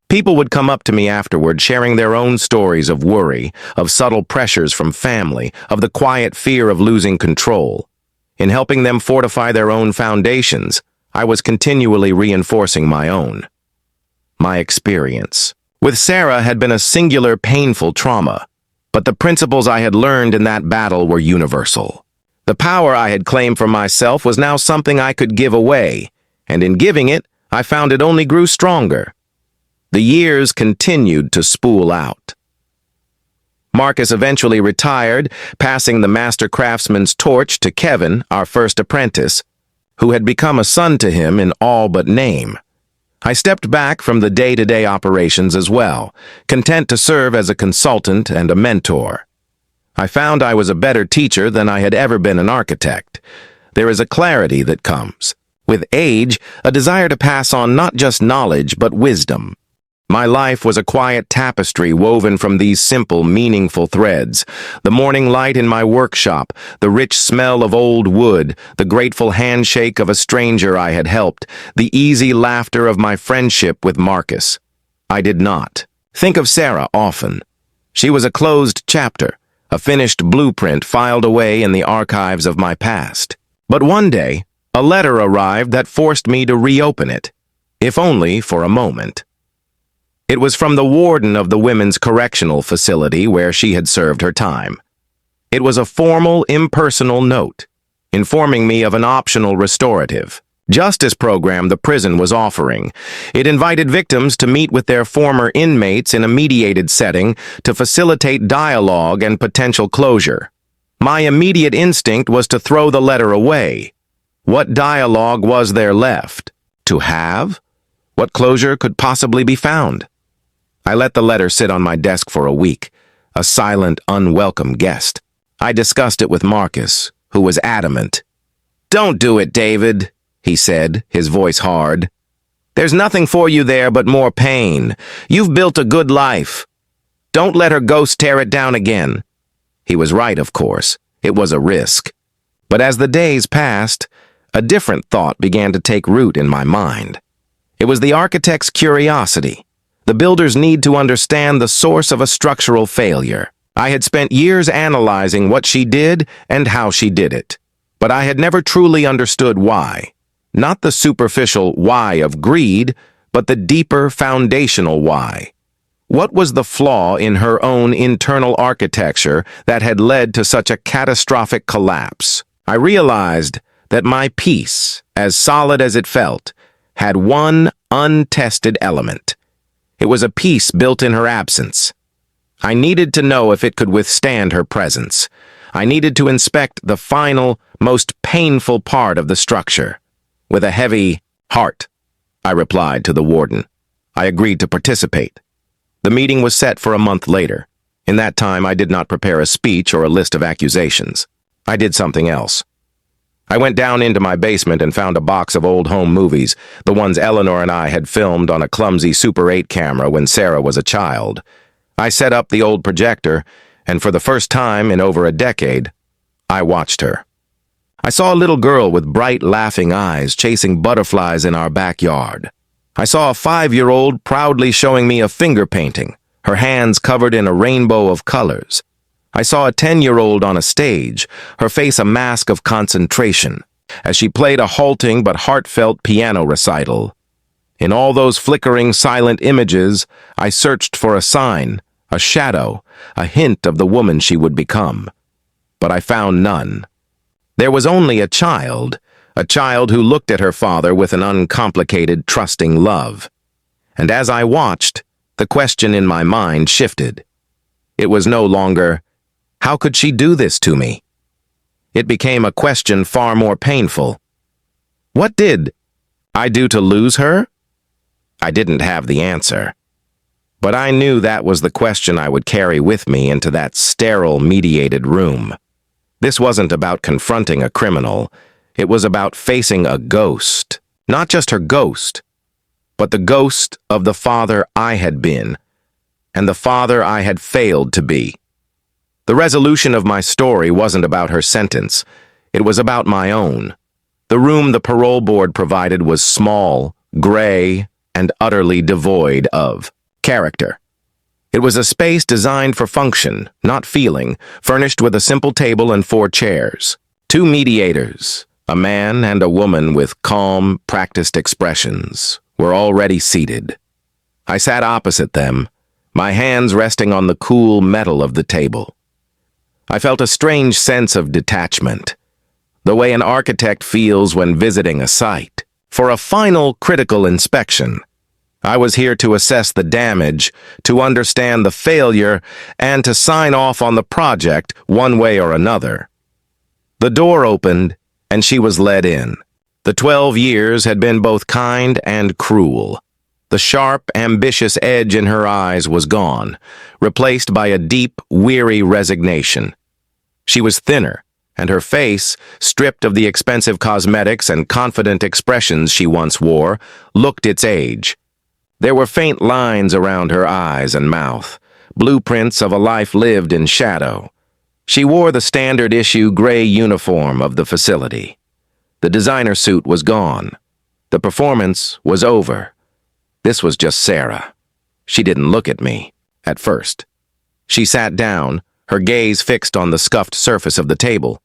People would come up to me afterward sharing their own stories of worry, of subtle pressures from family, of the quiet fear of losing control. In helping them fortify their own foundations, I was continually reinforcing my own. My experience with Sarah had been a singular, painful trauma, but the principles I had learned in that battle were universal. The power I had claimed for myself was now something I could give away, and in giving it, I found it only grew stronger. The years continued to spool out. Marcus eventually retired, passing the master craftsman's torch to Kevin, our first apprentice, who had become a son to him in all but name. I stepped back from the day-to-day operations as well, content to serve as a consultant and a mentor. I found I was a better teacher than I had ever been an architect. There is a clarity that comes, with age, a desire to pass on not just knowledge but wisdom. My life was a quiet tapestry woven from these simple, meaningful threads. The morning light in my workshop, the rich smell of old wood, the grateful handshake of a stranger I had helped, the easy laughter of my friendship with Marcus. I did not think of Sarah often. She was a closed chapter, a finished blueprint filed away in the archives of my past. But one day, a letter arrived that forced me to reopen it, if only for a moment. It was from the warden of the women's correctional facility where she had served her time. It was a formal, impersonal note, informing me of an optional restorative justice program the prison was offering. It invited victims to meet with their former inmates in a mediated setting to facilitate dialogue and potential closure. My immediate instinct was to throw the letter away. What dialogue was there left to have? What closure could possibly be found? I let the letter sit on my desk for a week, a silent, unwelcome guest. I discussed it with Marcus, who was adamant. "Don't do it, David," he said, his voice hard. "There's nothing for you there but more pain. You've built a good life. Don't let her ghost tear it down again." He was right, of course. It was a risk. But as the days passed, a different thought began to take root in my mind. It was the architect's curiosity, the builder's need to understand the source of a structural failure. I had spent years analyzing what she did and how she did it, but I had never truly understood why. Not the superficial why of greed, but the deeper foundational why. What was the flaw in her own internal architecture that had led to such a catastrophic collapse? I realized that my piece, as solid as it felt, had one untested element. It was a piece built in her absence. I needed to know if it could withstand her presence. I needed to inspect the final, most painful part of the structure. With a heavy heart, I replied to the warden. I agreed to participate. The meeting was set for a month later. In that time, I did not prepare a speech or a list of accusations. I did something else. I went down into my basement and found a box of old home movies, the ones Eleanor and I had filmed on a clumsy Super 8 camera when Sarah was a child. I set up the old projector, and for the first time in over a decade, I watched her. I saw a little girl with bright, laughing eyes chasing butterflies in our backyard. I saw a 5-year-old proudly showing me a finger painting, her hands covered in a rainbow of colors. I saw a 10-year-old on a stage, her face a mask of concentration. as she played a halting but heartfelt piano recital. In all those flickering, silent images, I searched for a sign, a shadow, a hint of the woman she would become. But I found none. There was only a child who looked at her father with an uncomplicated, trusting love. And as I watched, the question in my mind shifted. It was no longer, how could she do this to me? It became a question far more painful. What did I do to lose her? I didn't have the answer. But I knew that was the question I would carry with me into that sterile, mediated room. This wasn't about confronting a criminal. It was about facing a ghost. Not just her ghost, but the ghost of the father I had been, and the father I had failed to be. The resolution of my story wasn't about her sentence. It was about my own. The room the parole board provided was small, gray, and utterly devoid of character. It was a space designed for function, not feeling, furnished with a simple table and 4 chairs. 2 mediators, a man and a woman with calm, practiced expressions, were already seated. I sat opposite them, my hands resting on the cool metal of the table. I felt a strange sense of detachment, the way an architect feels when visiting a site. For a final, critical inspection, I was here to assess the damage, to understand the failure, and to sign off on the project one way or another. The door opened, and she was led in. The 12 years had been both kind and cruel. The sharp, ambitious edge in her eyes was gone, replaced by a deep, weary resignation. She was thinner, and her face, stripped of the expensive cosmetics and confident expressions she once wore, looked its age. There were faint lines around her eyes and mouth, blueprints of a life lived in shadow. She wore the standard-issue gray uniform of the facility. The designer suit was gone. The performance was over. This was just Sarah. She didn't look at me, at first. She sat down, her gaze fixed on the scuffed surface of the table.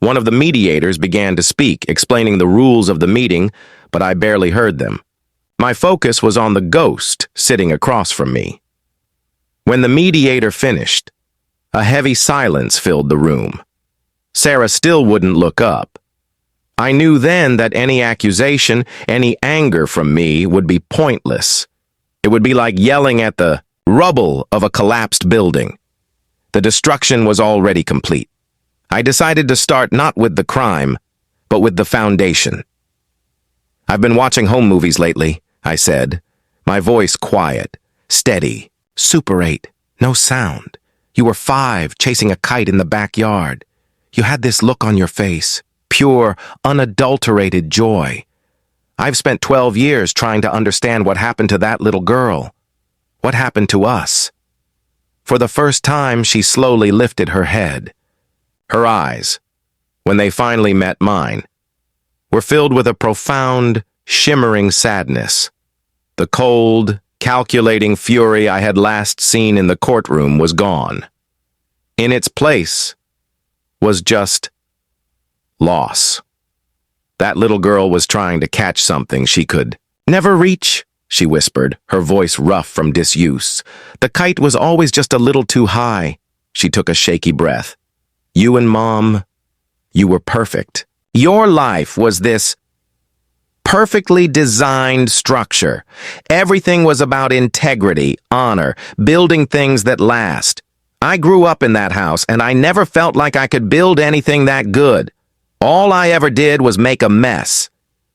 One of the mediators began to speak, explaining the rules of the meeting, but I barely heard them. My focus was on the ghost sitting across from me. When the mediator finished, a heavy silence filled the room. Sarah still wouldn't look up. I knew then that any accusation, any anger from me would be pointless. It would be like yelling at the rubble of a collapsed building. The destruction was already complete. I decided to start not with the crime, but with the foundation. I've been watching home movies lately, I said, my voice quiet, steady. Super 8, no sound. You were 5, chasing a kite in the backyard. You had this look on your face, pure, unadulterated joy. I've spent 12 years trying to understand what happened to that little girl. What happened to us? For the first time, she slowly lifted her head. Her eyes, when they finally met mine, were filled with a profound, shimmering sadness. The cold, calculating fury I had last seen in the courtroom was gone. In its place was just loss. That little girl was trying to catch something she could never reach, she whispered, her voice rough from disuse. The kite was always just a little too high. She took a shaky breath. You and Mom, you were perfect. Your life was this perfectly designed structure. Everything was about integrity, honor, building things that last. I grew up in that house, and I never felt like I could build anything that good. All I ever did was make a mess.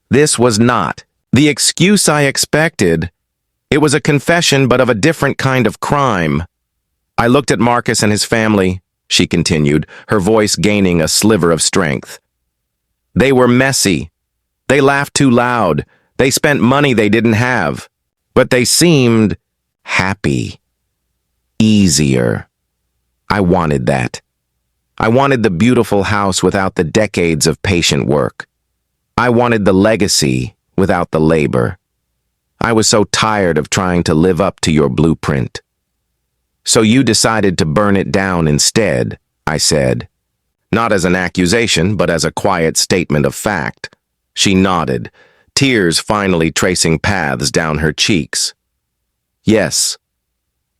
This was not the excuse I expected. It was a confession, but of a different kind of crime. I looked at Marcus and his family, she continued, her voice gaining a sliver of strength. They were messy. They laughed too loud. They spent money they didn't have. But they seemed happy. Easier. I wanted that. I wanted the beautiful house without the decades of patient work. I wanted the legacy without the labor. I was so tired of trying to live up to your blueprint. So you decided to burn it down instead, I said. Not as an accusation, but as a quiet statement of fact. She nodded, tears finally tracing paths down her cheeks. Yes,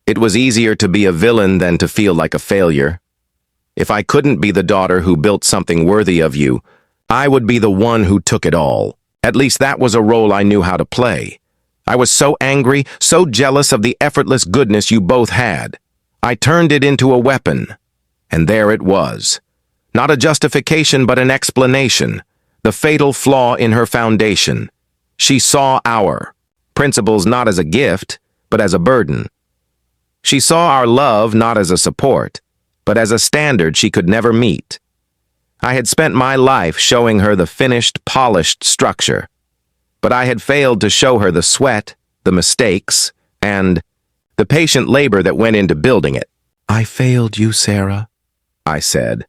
it was easier to be a villain than to feel like a failure. If I couldn't be the daughter who built something worthy of you, I would be the one who took it all. At least that was a role I knew how to play. I was so angry, so jealous of the effortless goodness you both had. I turned it into a weapon. And there it was. Not a justification, but an explanation. The fatal flaw in her foundation. She saw our principles not as a gift, but as a burden. She saw our love not as a support, but as a standard she could never meet. I had spent my life showing her the finished, polished structure, but I had failed to show her the sweat, the mistakes, and the patient labor that went into building it. "I failed you, Sarah," I said,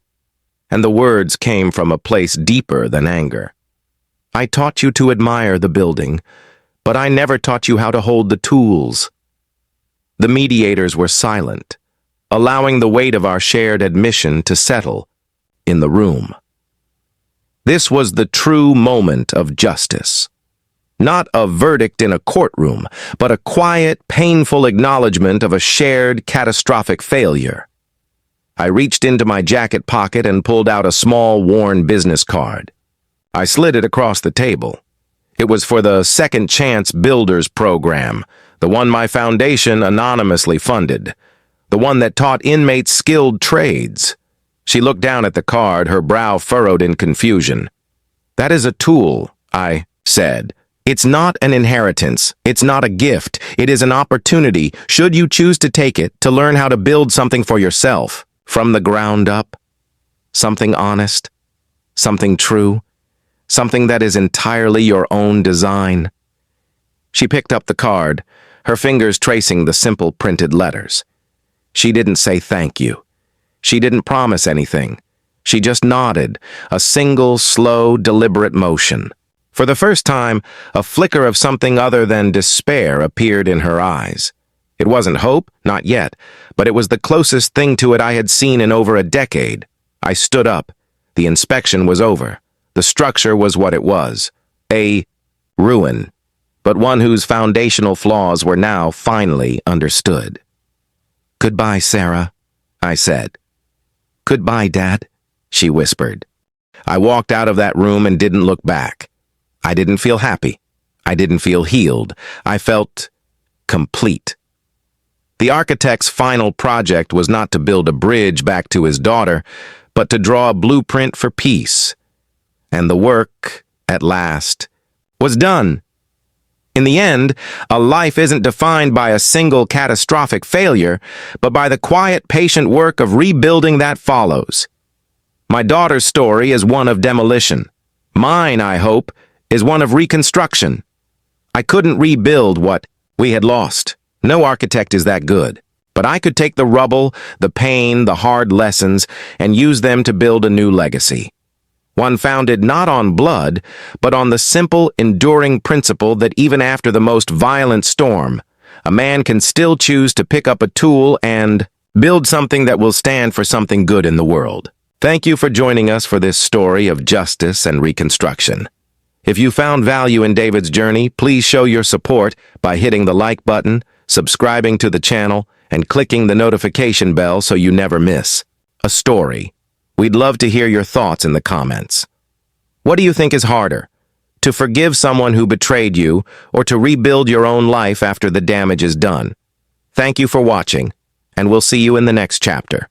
and the words came from a place deeper than anger. "I taught you to admire the building, but I never taught you how to hold the tools." The mediators were silent, allowing the weight of our shared admission to settle in the room. This was the true moment of justice. Not a verdict in a courtroom, but a quiet, painful acknowledgement of a shared, catastrophic failure. I reached into my jacket pocket and pulled out a small, worn business card. I slid it across the table. It was for the Second Chance Builders program, the one my foundation anonymously funded, the one that taught inmates skilled trades. She looked down at the card, her brow furrowed in confusion. "That is a tool," I said. "It's not an inheritance. It's not a gift. It is an opportunity, should you choose to take it, to learn how to build something for yourself, from the ground up. Something honest, something true, something that is entirely your own design." She picked up the card, her fingers tracing the simple printed letters. She didn't say thank you. She didn't promise anything. She just nodded, a single, slow, deliberate motion. For the first time, a flicker of something other than despair appeared in her eyes. It wasn't hope, not yet, but it was the closest thing to it I had seen in over a decade. I stood up. The inspection was over. The structure was what it was. A ruin, but one whose foundational flaws were now finally understood. "Goodbye, Sarah," I said. "Goodbye, Dad," she whispered. I walked out of that room and didn't look back. I didn't feel happy. I didn't feel healed. I felt complete. The architect's final project was not to build a bridge back to his daughter, but to draw a blueprint for peace. And the work, at last, was done. In the end, a life isn't defined by a single catastrophic failure, but by the quiet, patient work of rebuilding that follows. My daughter's story is one of demolition. Mine, I hope, is one of reconstruction. I couldn't rebuild what we had lost. No architect is that good. But I could take the rubble, the pain, the hard lessons, and use them to build a new legacy. One founded not on blood, but on the simple, enduring principle that even after the most violent storm, a man can still choose to pick up a tool and build something that will stand for something good in the world. Thank you for joining us for this story of justice and reconstruction. If you found value in David's journey, please show your support by hitting the like button, subscribing to the channel, and clicking the notification bell so you never miss a story. We'd love to hear your thoughts in the comments. What do you think is harder, to forgive someone who betrayed you or to rebuild your own life after the damage is done? Thank you for watching, and we'll see you in the next chapter.